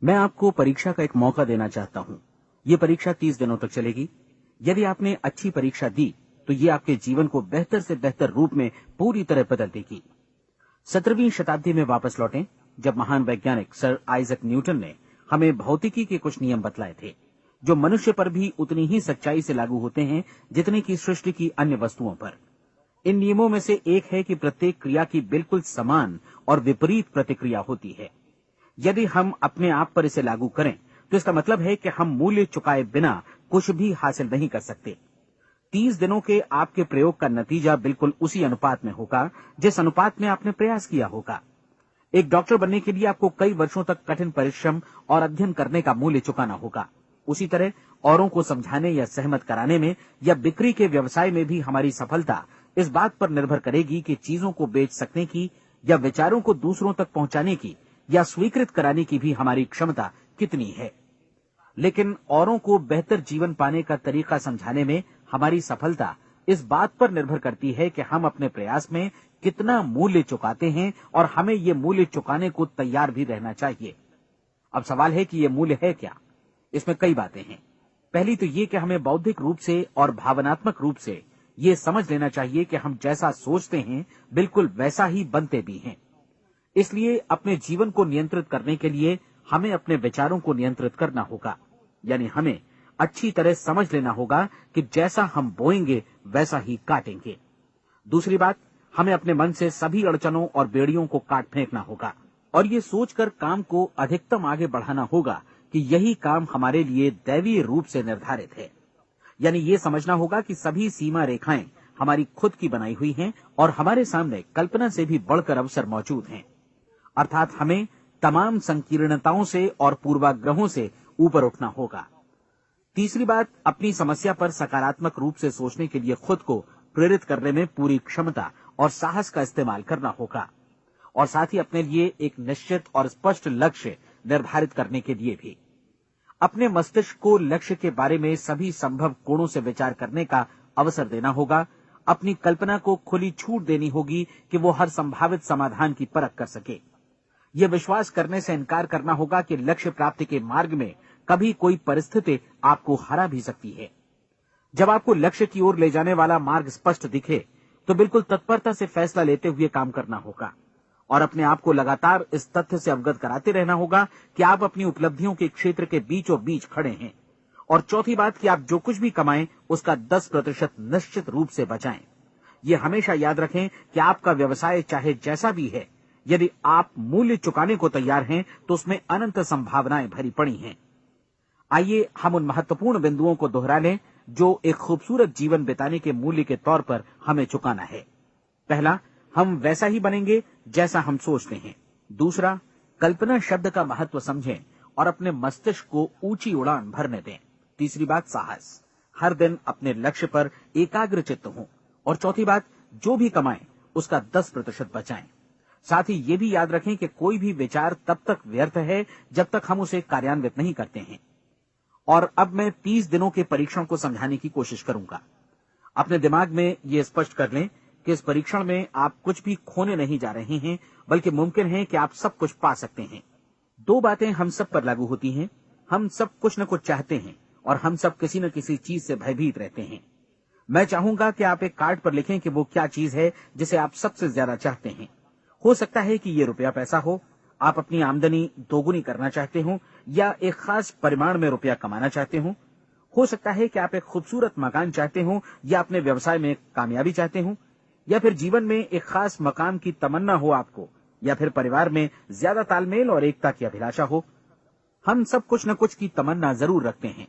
मैं आपको परीक्षा का एक मौका देना चाहता हूं। ये परीक्षा 30 दिनों तक चलेगी। यदि आपने अच्छी परीक्षा दी तो ये आपके जीवन को बेहतर से बेहतर रूप में पूरी तरह बदल देगी। 17वीं शताब्दी में वापस लौटें, जब महान वैज्ञानिक सर आइजक न्यूटन ने हमें भौतिकी के कुछ नियम बतलाए थे, जो मनुष्य पर भी उतनी ही सच्चाई से लागू होते हैं जितने की सृष्टि की अन्य वस्तुओं पर। इन नियमों में से एक है कि प्रत्येक क्रिया की बिल्कुल समान और विपरीत प्रतिक्रिया होती है। यदि हम अपने आप पर इसे लागू करें तो इसका मतलब है कि हम मूल्य चुकाए बिना कुछ भी हासिल नहीं कर सकते। 30 दिनों के आपके प्रयोग का नतीजा बिल्कुल उसी अनुपात में होगा जिस अनुपात में आपने प्रयास किया होगा। एक डॉक्टर बनने के लिए आपको कई वर्षों तक कठिन परिश्रम और अध्ययन करने का मूल्य चुकाना होगा। उसी तरह औरों को समझाने या सहमत कराने में या बिक्री के व्यवसाय में भी हमारी सफलता इस बात पर निर्भर करेगी कि चीजों को बेच सकने की या विचारों को दूसरों तक पहुंचाने की या स्वीकृत कराने की भी हमारी क्षमता कितनी है। लेकिन औरों को बेहतर जीवन पाने का तरीका समझाने में हमारी सफलता इस बात पर निर्भर करती है कि हम अपने प्रयास में कितना मूल्य चुकाते हैं और हमें ये मूल्य चुकाने को तैयार भी रहना चाहिए। अब सवाल है कि ये मूल्य है क्या? इसमें कई बातें हैं। पहली तो ये कि हमें बौद्धिक रूप से और भावनात्मक रूप से ये समझ लेना चाहिए कि हम जैसा सोचते हैं बिल्कुल वैसा ही बनते भी हैं। इसलिए अपने जीवन को नियंत्रित करने के लिए हमें अपने विचारों को नियंत्रित करना होगा। यानी हमें अच्छी तरह समझ लेना होगा कि जैसा हम बोएंगे वैसा ही काटेंगे। दूसरी बात, हमें अपने मन से सभी अड़चनों और बेड़ियों को काट फेंकना होगा और ये सोचकर काम को अधिकतम आगे बढ़ाना होगा कि यही काम हमारे लिए दैवीय रूप से निर्धारित है। यानी ये समझना होगा कि सभी सीमा रेखाएं हमारी खुद की बनाई हुई हैं और हमारे सामने कल्पना से भी बढ़कर अवसर मौजूद हैं। अर्थात हमें तमाम संकीर्णताओं से और पूर्वाग्रहों से ऊपर उठना होगा। तीसरी बात, अपनी समस्या पर सकारात्मक रूप से सोचने के लिए खुद को प्रेरित करने में पूरी क्षमता और साहस का इस्तेमाल करना होगा और साथ ही अपने लिए एक निश्चित और स्पष्ट लक्ष्य निर्धारित करने के लिए भी। अपने मस्तिष्क को लक्ष्य के बारे में सभी संभव कोणों से विचार करने का अवसर देना होगा। अपनी कल्पना को खुली छूट देनी होगी कि वो हर संभावित समाधान की परख कर सके। ये विश्वास करने से इनकार करना होगा कि लक्ष्य प्राप्ति के मार्ग में कभी कोई परिस्थिति आपको हरा भी सकती है। जब आपको लक्ष्य की ओर ले जाने वाला मार्ग स्पष्ट दिखे तो बिल्कुल तत्परता से फैसला लेते हुए काम करना होगा और अपने आप को लगातार इस तथ्य से अवगत कराते रहना होगा कि आप अपनी उपलब्धियों के क्षेत्र के बीचों बीच खड़े हैं। और चौथी बात कि आप जो कुछ भी कमाएं उसका 10% निश्चित रूप से बचाएं। ये हमेशा याद रखें कि आपका व्यवसाय चाहे जैसा भी है, यदि आप मूल्य चुकाने को तैयार हैं तो उसमें अनंत संभावनाएं भरी पड़ी हैं। आइए हम उन महत्वपूर्ण बिंदुओं को दोहरा लें जो एक खूबसूरत जीवन बिताने के मूल्य के तौर पर हमें चुकाना है। पहला, हम वैसा ही बनेंगे जैसा हम सोचते हैं। दूसरा, कल्पना शब्द का महत्व समझें और अपने मस्तिष्क को ऊंची उड़ान भरने दें। तीसरी बात, साहस, हर दिन अपने लक्ष्य पर एकाग्र चित्त हों। और चौथी बात, जो भी कमाएं उसका 10% बचाएं। साथ ही ये भी याद रखें कि कोई भी विचार तब तक व्यर्थ है जब तक हम उसे कार्यान्वित नहीं करते हैं। और अब मैं 30 दिनों के परीक्षण को समझाने की कोशिश करूंगा। अपने दिमाग में ये स्पष्ट कर लें कि इस परीक्षण में आप कुछ भी खोने नहीं जा रहे हैं, बल्कि मुमकिन है कि आप सब कुछ पा सकते हैं। 2 बातें हम सब पर लागू होती हैं। हम सब कुछ न कुछ चाहते हैं और हम सब किसी न किसी चीज से भयभीत रहते हैं। मैं चाहूंगा कि आप एक कार्ड पर लिखें कि वो क्या चीज है जिसे आप सबसे ज्यादा चाहते हैं। हो सकता है कि ये रुपया पैसा हो, आप अपनी आमदनी दोगुनी करना चाहते हो, या एक खास परिमाण में रुपया कमाना चाहते हो। हो सकता है कि आप एक खूबसूरत मकान चाहते हो, या अपने व्यवसाय में कामयाबी चाहते हो, या फिर जीवन में एक खास मकाम की तमन्ना हो आपको, या फिर परिवार में ज्यादा तालमेल और एकता की अभिलाषा हो। हम सब कुछ न कुछ की तमन्ना जरूर रखते हैं।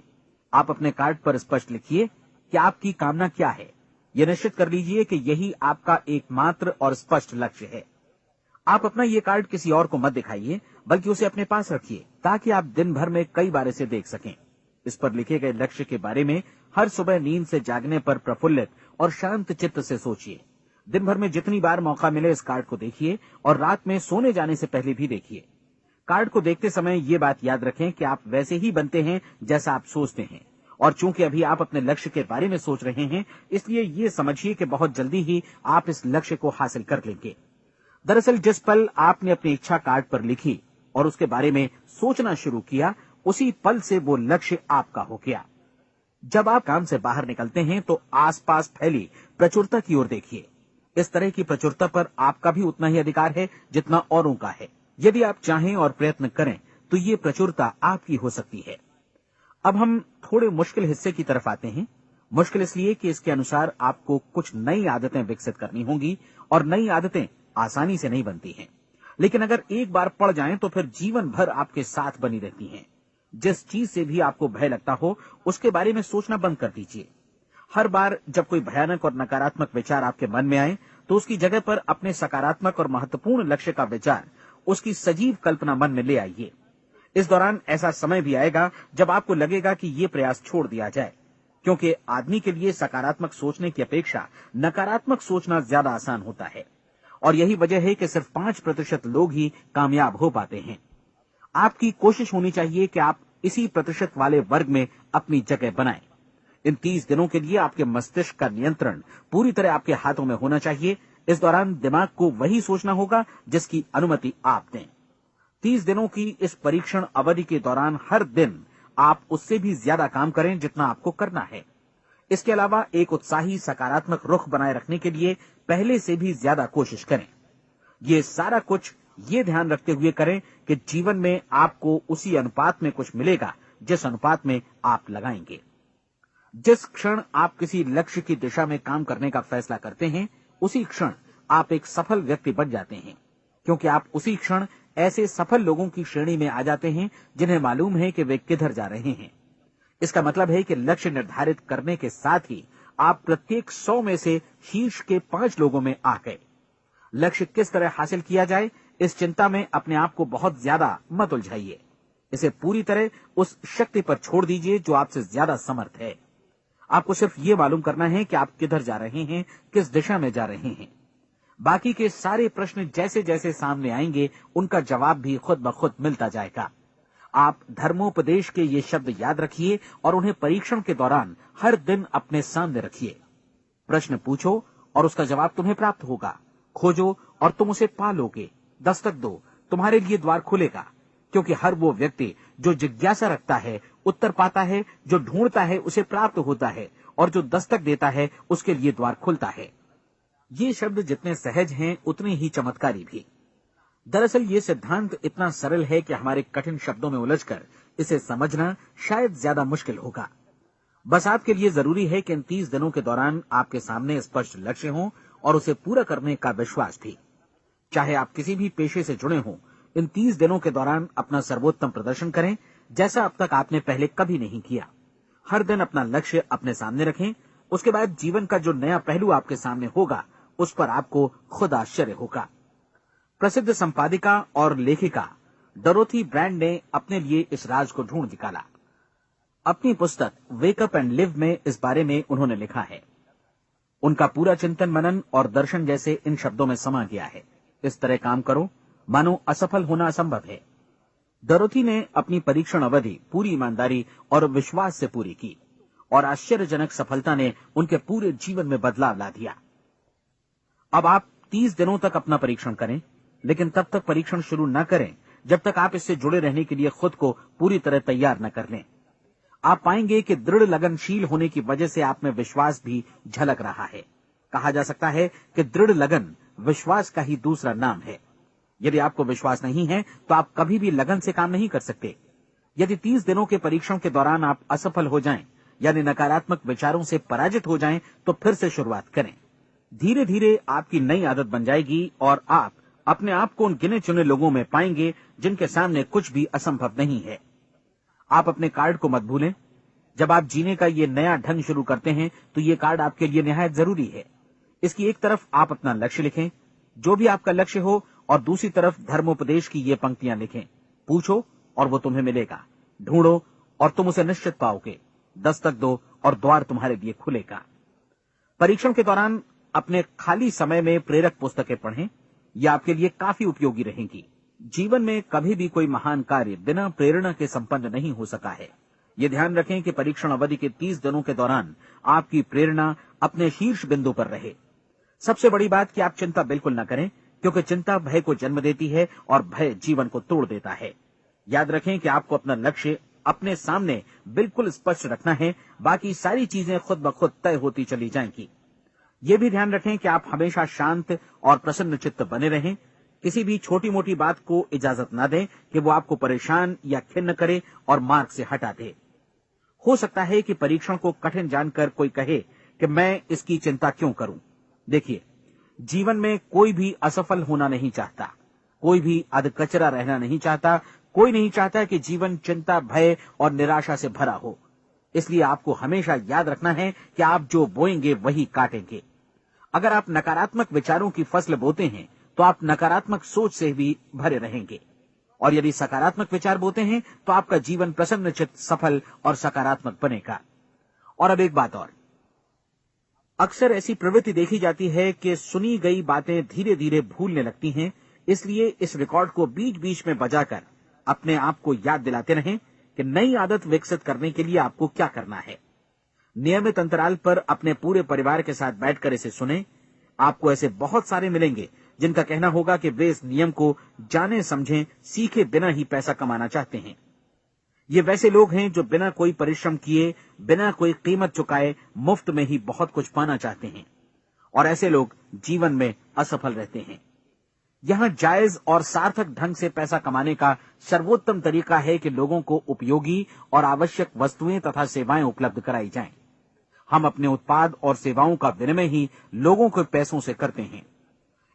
आप अपने कार्ड पर स्पष्ट लिखिए कि आपकी कामना क्या है। यह निश्चित कर लीजिए कि यही आपका एकमात्र और स्पष्ट लक्ष्य है। आप अपना ये कार्ड किसी और को मत दिखाइए, बल्कि उसे अपने पास रखिए ताकि आप दिन भर में कई बार इसे देख सकें। इस पर लिखे गए लक्ष्य के बारे में हर सुबह नींद से जागने पर प्रफुल्लित और शांत चित्त से सोचिए। दिन भर में जितनी बार मौका मिले इस कार्ड को देखिए और रात में सोने जाने से पहले भी देखिए। कार्ड को देखते समय ये बात याद रखें कि आप वैसे ही बनते हैं जैसा आप सोचते हैं। और चूंकि अभी आप अपने लक्ष्य के बारे में सोच रहे हैं, इसलिए ये समझिए कि बहुत जल्दी ही आप इस लक्ष्य को हासिल कर लेंगे। दरअसल जिस पल आपने अपनी इच्छा कार्ड पर लिखी और उसके बारे में सोचना शुरू किया, उसी पल से वो लक्ष्य आपका हो गया। जब आप काम से बाहर निकलते हैं तो आसपास फैली प्रचुरता की ओर देखिए। इस तरह की प्रचुरता पर आपका भी उतना ही अधिकार है जितना औरों का है। यदि आप चाहें और प्रयत्न करें तो ये प्रचुरता आपकी हो सकती है। अब हम थोड़े मुश्किल हिस्से की तरफ आते हैं। मुश्किल इसलिए कि इसके अनुसार आपको कुछ नई आदतें विकसित करनी होंगी, और नई आदतें आसानी से नहीं बनती हैं, लेकिन अगर एक बार पड़ जाएं तो फिर जीवन भर आपके साथ बनी रहती हैं। जिस चीज से भी आपको भय लगता हो उसके बारे में सोचना बंद कर दीजिए। हर बार जब कोई भयानक और नकारात्मक विचार आपके मन में आए तो उसकी जगह पर अपने सकारात्मक और महत्वपूर्ण लक्ष्य का विचार, उसकी सजीव कल्पना मन में ले आइए। इस दौरान ऐसा समय भी आएगा जब आपको लगेगा कि ये प्रयास छोड़ दिया जाए, क्योंकि आदमी के लिए सकारात्मक सोचने की अपेक्षा नकारात्मक सोचना ज्यादा आसान होता है। और यही वजह है कि सिर्फ 5% लोग ही कामयाब हो पाते हैं। आपकी कोशिश होनी चाहिए कि आप इसी प्रतिशत वाले वर्ग में अपनी जगह बनाएं। इन 30 दिनों के लिए आपके मस्तिष्क का नियंत्रण पूरी तरह आपके हाथों में होना चाहिए। इस दौरान दिमाग को वही सोचना होगा जिसकी अनुमति आप दें। 30 दिनों की इस परीक्षण अवधि के दौरान हर दिन आप उससे भी ज्यादा काम करें जितना आपको करना है। इसके अलावा एक उत्साही सकारात्मक रुख बनाए रखने के लिए पहले से भी ज्यादा कोशिश करें। ये सारा कुछ ये ध्यान रखते हुए करें कि जीवन में आपको उसी अनुपात में कुछ मिलेगा जिस अनुपात में आप लगाएंगे। जिस क्षण आप किसी लक्ष्य की दिशा में काम करने का फैसला करते हैं, उसी क्षण आप एक सफल व्यक्ति बन जाते हैं, क्योंकि आप उसी क्षण ऐसे सफल लोगों की श्रेणी में आ जाते हैं जिन्हें मालूम है कि वे किधर जा रहे हैं। इसका मतलब है कि लक्ष्य निर्धारित करने के साथ ही आप प्रत्येक 100 में से शीर्ष के 5 लोगों में आ गए। लक्ष्य किस तरह हासिल किया जाए, इस चिंता में अपने आप को बहुत ज्यादा मत उलझाइए। इसे पूरी तरह उस शक्ति पर छोड़ दीजिए जो आपसे ज्यादा समर्थ है। आपको सिर्फ ये मालूम करना है कि आप किधर जा रहे हैं, किस दिशा में जा रहे हैं। बाकी के सारे प्रश्न जैसे जैसे सामने आएंगे उनका जवाब भी खुद ब खुद मिलता जाएगा। आप धर्मोपदेश के ये शब्द याद रखिए और उन्हें परीक्षण के दौरान हर दिन अपने सामने रखिए। प्रश्न पूछो और उसका जवाब तुम्हें प्राप्त होगा। खोजो और तुम उसे पा लोगे। दस्तक दो, तुम्हारे लिए द्वार खुलेगा, क्योंकि हर वो व्यक्ति जो जिज्ञासा रखता है उत्तर पाता है, जो ढूंढता है उसे प्राप्त होता है, और जो दस्तक देता है उसके लिए द्वार खुलता है। ये शब्द जितने सहज हैं उतने ही चमत्कारी भी। दरअसल ये सिद्धांत इतना सरल है कि हमारे कठिन शब्दों में उलझकर इसे समझना शायद ज्यादा मुश्किल होगा। बस आपके लिए जरूरी है कि इन 30 दिनों के दौरान आपके सामने स्पष्ट लक्ष्य हो और उसे पूरा करने का विश्वास भी। चाहे आप किसी भी पेशे से जुड़े हों, इन 30 दिनों के दौरान अपना सर्वोत्तम प्रदर्शन करें, जैसा अब तक आपने पहले कभी नहीं किया। हर दिन अपना लक्ष्य अपने सामने रखें। उसके बाद जीवन का जो नया पहलू आपके सामने होगा उस पर आपको खुद आश्चर्य होगा। प्रसिद्ध संपादिका और लेखिका डोरोथी ब्रैंड ने अपने लिए इस राज को ढूंढ निकाला। अपनी पुस्तक वेक अप एंड लिव में इस बारे में उन्होंने लिखा है। उनका पूरा चिंतन मनन और दर्शन जैसे इन शब्दों में समा गया है। इस तरह काम करो मानो असफल होना असंभव है। डोरोथी ने अपनी परीक्षण अवधि पूरी ईमानदारी और विश्वास से पूरी की और आश्चर्यजनक सफलता ने उनके पूरे जीवन में बदलाव ला दिया। अब आप 30 दिनों तक अपना परीक्षण करें, लेकिन तब तक परीक्षण शुरू न करें जब तक आप इससे जुड़े रहने के लिए खुद को पूरी तरह तैयार न कर लें। आप पाएंगे कि दृढ़ लगनशील होने की वजह से आप में विश्वास भी झलक रहा है। कहा जा सकता है कि दृढ़ लगन विश्वास का ही दूसरा नाम है। यदि आपको विश्वास नहीं है तो आप कभी भी लगन से काम नहीं कर सकते। यदि 30 दिनों के परीक्षण के दौरान आप असफल हो जाएं, यानी नकारात्मक विचारों से पराजित हो जाएं, तो फिर से शुरुआत करें। धीरे धीरे आपकी नई आदत बन जाएगी और आप अपने आप को उन गिने चुने लोगों में पाएंगे जिनके सामने कुछ भी असंभव नहीं है। आप अपने कार्ड को मत भूलें। जब आप जीने का ये नया ढंग शुरू करते हैं तो ये कार्ड आपके लिए निहायत जरूरी है। इसकी एक तरफ आप अपना लक्ष्य लिखें, जो भी आपका लक्ष्य हो, और दूसरी तरफ धर्मोपदेश की ये पंक्तियां लिखें। पूछो और वो तुम्हें मिलेगा, ढूंढो और तुम उसे निश्चित पाओगे, दस्तक दो और द्वार तुम्हारे लिए खुलेगा। परीक्षण के दौरान अपने खाली समय में प्रेरक पुस्तकें पढ़ें। यह आपके लिए काफी उपयोगी रहेंगी। जीवन में कभी भी कोई महान कार्य बिना प्रेरणा के संपन्न नहीं हो सका है। ये ध्यान रखें कि परीक्षण अवधि के 30 दिनों के दौरान आपकी प्रेरणा अपने शीर्ष बिंदु पर रहे। सबसे बड़ी बात कि आप चिंता बिल्कुल न करें, क्योंकि चिंता भय को जन्म देती है और भय जीवन को तोड़ देता है। याद रखें कि आपको अपना लक्ष्य अपने सामने बिल्कुल स्पष्ट रखना है, बाकी सारी चीजें खुद ब खुद तय होती चली जाएंगी। ये भी ध्यान रखें कि आप हमेशा शांत और प्रसन्न चित्त बने रहें। किसी भी छोटी मोटी बात को इजाजत ना दें कि वो आपको परेशान या खिन्न करे और मार्ग से हटा दे। हो सकता है कि परीक्षण को कठिन जानकर कोई कहे कि मैं इसकी चिंता क्यों करूं। देखिए, जीवन में कोई भी असफल होना नहीं चाहता, कोई भी अधकचरा रहना नहीं चाहता, कोई नहीं चाहता कि जीवन चिंता, भय और निराशा से भरा हो। इसलिए आपको हमेशा याद रखना है कि आप जो बोएंगे वही काटेंगे। अगर आप नकारात्मक विचारों की फसल बोते हैं तो आप नकारात्मक सोच से भी भरे रहेंगे, और यदि सकारात्मक विचार बोते हैं तो आपका जीवन प्रसन्नचित्त, सफल और सकारात्मक बनेगा। और अब एक बात और, अक्सर ऐसी प्रवृत्ति देखी जाती है कि सुनी गई बातें धीरे धीरे भूलने लगती हैं। इसलिए इस रिकॉर्ड को बीच बीच में बजाकर अपने आप को याद दिलाते रहें कि नई आदत विकसित करने के लिए आपको क्या करना है। नियमित अंतराल पर अपने पूरे परिवार के साथ बैठकर इसे सुनें। आपको ऐसे बहुत सारे मिलेंगे जिनका कहना होगा कि वे इस नियम को जाने समझें सीखे बिना ही पैसा कमाना चाहते हैं। ये वैसे लोग हैं जो बिना कोई परिश्रम किए, बिना कोई कीमत चुकाए मुफ्त में ही बहुत कुछ पाना चाहते हैं, और ऐसे लोग जीवन में असफल रहते हैं। यहां जायज और सार्थक ढंग से पैसा कमाने का सर्वोत्तम तरीका है कि लोगों को उपयोगी और आवश्यक वस्तुएं तथा सेवाएं उपलब्ध कराई जाएं। हम अपने उत्पाद और सेवाओं का विनिमय ही लोगों के पैसों से करते हैं।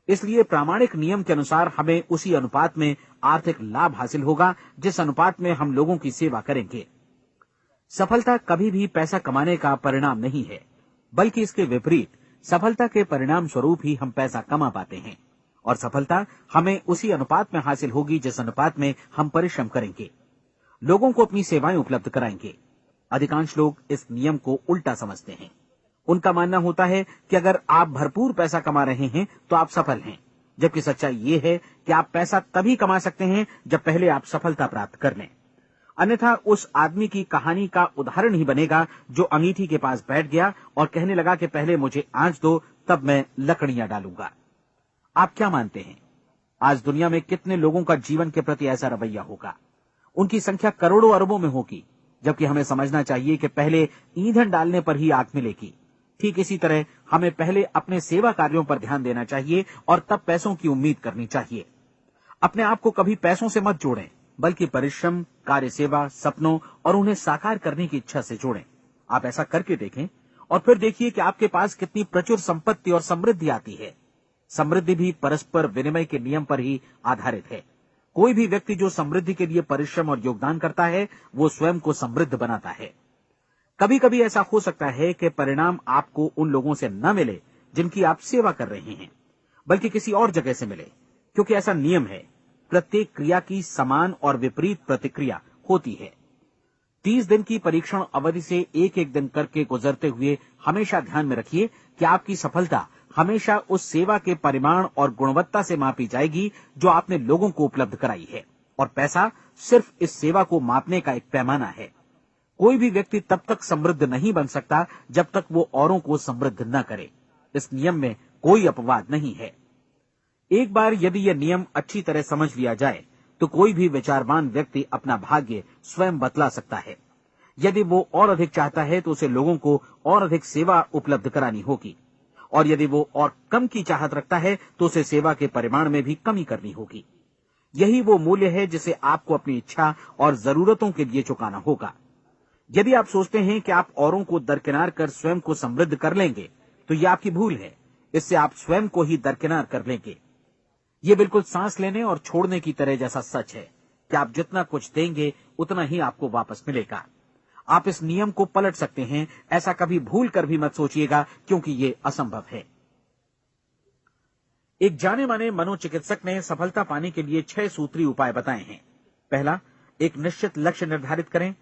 इसलिए प्रामाणिक नियम के अनुसार हमें उसी अनुपात में आर्थिक लाभ हासिल होगा जिस अनुपात में हम लोगों की सेवा करेंगे। सफलता कभी भी पैसा कमाने का परिणाम नहीं है, बल्कि इसके विपरीत सफलता के परिणाम स्वरूप ही हम पैसा कमा पाते हैं, और सफलता हमें उसी अनुपात में हासिल होगी जिस अनुपात में हम परिश्रम करेंगे, लोगों को अपनी सेवाएं उपलब्ध कराएंगे। अधिकांश लोग इस नियम को उल्टा समझते हैं। उनका मानना होता है कि अगर आप भरपूर पैसा कमा रहे हैं तो आप सफल हैं, जबकि सच्चाई ये है कि आप पैसा तभी कमा सकते हैं जब पहले आप सफलता प्राप्त कर लें। अन्यथा उस आदमी की कहानी का उदाहरण ही बनेगा जो अंगीठी के पास बैठ गया और कहने लगा कि पहले मुझे आंच दो, तब मैं लकड़ियां डालूंगा। आप क्या मानते हैं, आज दुनिया में कितने लोगों का जीवन के प्रति ऐसा रवैया होगा? उनकी संख्या करोड़ों अरबों में होगी, जबकि हमें समझना चाहिए कि पहले ईंधन डालने पर ही आग मिलेगी। ठीक इसी तरह हमें पहले अपने सेवा कार्यों पर ध्यान देना चाहिए और तब पैसों की उम्मीद करनी चाहिए। अपने आप को कभी पैसों से मत जोड़ें, बल्कि परिश्रम, कार्य सेवा, सपनों और उन्हें साकार करने की इच्छा से जोड़ें। आप ऐसा करके देखें और फिर देखिए कि आपके पास कितनी प्रचुर संपत्ति और समृद्धि आती है। समृद्धि भी परस्पर विनिमय के नियम पर ही आधारित है। कोई भी व्यक्ति जो समृद्धि के लिए परिश्रम और योगदान करता है, वो स्वयं को समृद्ध बनाता है। कभी कभी ऐसा हो सकता है कि परिणाम आपको उन लोगों से न मिले जिनकी आप सेवा कर रहे हैं, बल्कि किसी और जगह से मिले, क्योंकि ऐसा नियम है, प्रत्येक क्रिया की समान और विपरीत प्रतिक्रिया होती है। 30 दिन की परीक्षण अवधि से एक एक दिन करके गुजरते हुए हमेशा ध्यान में रखिए कि आपकी सफलता हमेशा उस सेवा के परिमाण और गुणवत्ता से मापी जाएगी जो आपने लोगों को उपलब्ध कराई है, और पैसा सिर्फ इस सेवा को मापने का एक पैमाना है। कोई भी व्यक्ति तब तक समृद्ध नहीं बन सकता जब तक वो औरों को समृद्ध न करे। इस नियम में कोई अपवाद नहीं है। एक बार यदि यह नियम अच्छी तरह समझ लिया जाए तो कोई भी विचारवान व्यक्ति अपना भाग्य स्वयं बतला सकता है। यदि वो और अधिक चाहता है तो उसे लोगों को और अधिक सेवा उपलब्ध करानी होगी, और यदि वो और कम की चाहत रखता है तो उसे सेवा के परिमाण में भी कमी करनी होगी। यही वो मूल्य है जिसे आपको अपनी इच्छा और जरूरतों के लिए चुकाना होगा। यदि आप सोचते हैं कि आप औरों को दरकिनार कर स्वयं को समृद्ध कर लेंगे तो यह आपकी भूल है। इससे आप स्वयं को ही दरकिनार कर लेंगे। ये बिल्कुल सांस लेने और छोड़ने की तरह जैसा सच है कि आप जितना कुछ देंगे उतना ही आपको वापस मिलेगा। आप इस नियम को पलट सकते हैं, ऐसा कभी भूल कर भी मत सोचिएगा, क्योंकि ये असंभव है। एक जाने माने मनोचिकित्सक ने सफलता पाने के लिए 6 सूत्री उपाय बताए हैं। पहला, एक निश्चित लक्ष्य निर्धारित करें।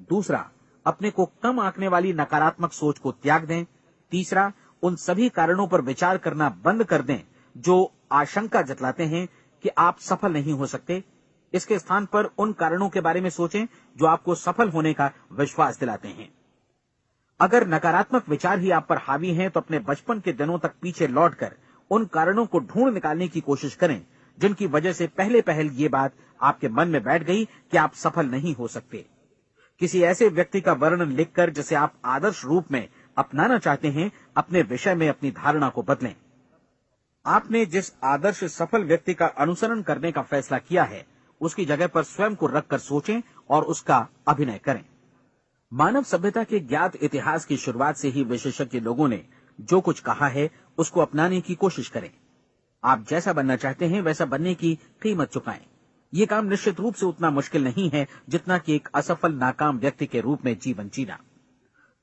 दूसरा, अपने को कम आंकने वाली नकारात्मक सोच को त्याग दें। तीसरा, उन सभी कारणों पर विचार करना बंद कर दें जो आशंका जतलाते हैं कि आप सफल नहीं हो सकते। इसके स्थान पर उन कारणों के बारे में सोचें जो आपको सफल होने का विश्वास दिलाते हैं। अगर नकारात्मक विचार ही आप पर हावी हैं तो अपने बचपन के दिनों तक पीछे लौटकर उन कारणों को ढूंढ निकालने की कोशिश करें जिनकी वजह से पहले पहल ये बात आपके मन में बैठ गई कि आप सफल नहीं हो सकते। किसी ऐसे व्यक्ति का वर्णन लिखकर जिसे आप आदर्श रूप में अपनाना चाहते हैं, अपने विषय में अपनी धारणा को बदलें। आपने जिस आदर्श सफल व्यक्ति का अनुसरण करने का फैसला किया है उसकी जगह पर स्वयं को रखकर सोचें और उसका अभिनय करें। मानव सभ्यता के ज्ञात इतिहास की शुरुआत से ही विशेषज्ञ लोगों ने जो कुछ कहा है उसको अपनाने की कोशिश करें। आप जैसा बनना चाहते हैं वैसा बनने की कीमत चुकाएं। ये काम निश्चित रूप से उतना मुश्किल नहीं है जितना कि एक असफल नाकाम व्यक्ति के रूप में जीवन जीना।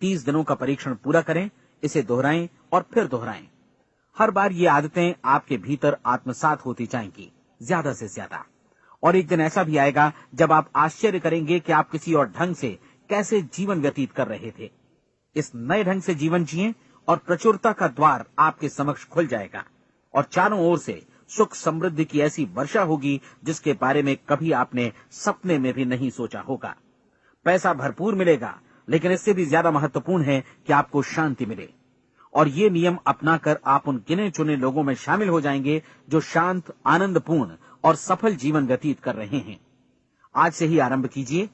30 दिनों का परीक्षण पूरा करें, इसे दोहराएं और फिर दोहराएं। हर बार ये आदतें आपके भीतर आत्मसात होती जाएंगी, ज्यादा से ज्यादा। और एक दिन ऐसा भी आएगा जब आप आश्चर्य करेंगे कि आप किसी और ढंग से कैसे जीवन व्यतीत कर रहे थे। इस नए ढंग से जीवन जिएं और प्रचुरता का द्वार आपके समक्ष खुल जाएगा और चारों ओर से सुख समृद्धि की ऐसी वर्षा होगी जिसके बारे में कभी आपने सपने में भी नहीं सोचा होगा। पैसा भरपूर मिलेगा, लेकिन इससे भी ज्यादा महत्वपूर्ण है कि आपको शांति मिले। और ये नियम अपनाकर आप उन गिने चुने लोगों में शामिल हो जाएंगे जो शांत, आनंदपूर्ण और सफल जीवन व्यतीत कर रहे हैं। आज से ही आरंभ कीजिए।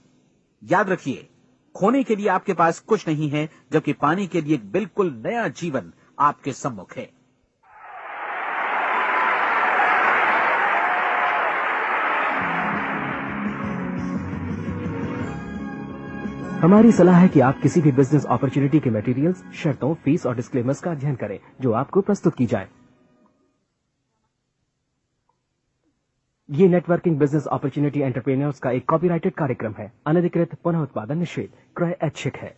याद रखिए, खोने के लिए आपके पास कुछ नहीं है, जबकि पाने के लिए एक बिल्कुल नया जीवन आपके सम्मुख है। हमारी सलाह है कि आप किसी भी बिजनेस अपॉर्चुनिटी के मटेरियल्स, शर्तों, फीस और डिस्क्लेमर्स का अध्ययन करें जो आपको प्रस्तुत की जाए। ये नेटवर्किंग बिजनेस अपॉर्चुनिटी एंटरप्रेन्योर्स का एक कॉपीराइटेड कार्यक्रम है। अनधिकृत पुनः उत्पादन निषेध, क्रय ऐच्छिक है।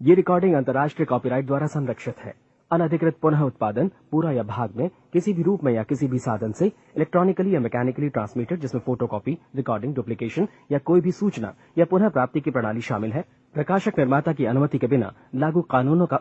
ये रिकॉर्डिंग अंतर्राष्ट्रीय कॉपीराइट द्वारा संरक्षित है। अनधिकृत पुनः उत्पादन पूरा या भाग में किसी भी रूप में या किसी भी साधन से इलेक्ट्रॉनिकली या मैकेनिकली ट्रांसमिटेड, जिसमें फोटोकॉपी, रिकॉर्डिंग, डुप्लीकेशन या कोई भी सूचना या पुनः प्राप्ति की प्रणाली शामिल है, प्रकाशक निर्माता की अनुमति के बिना लागू कानूनों का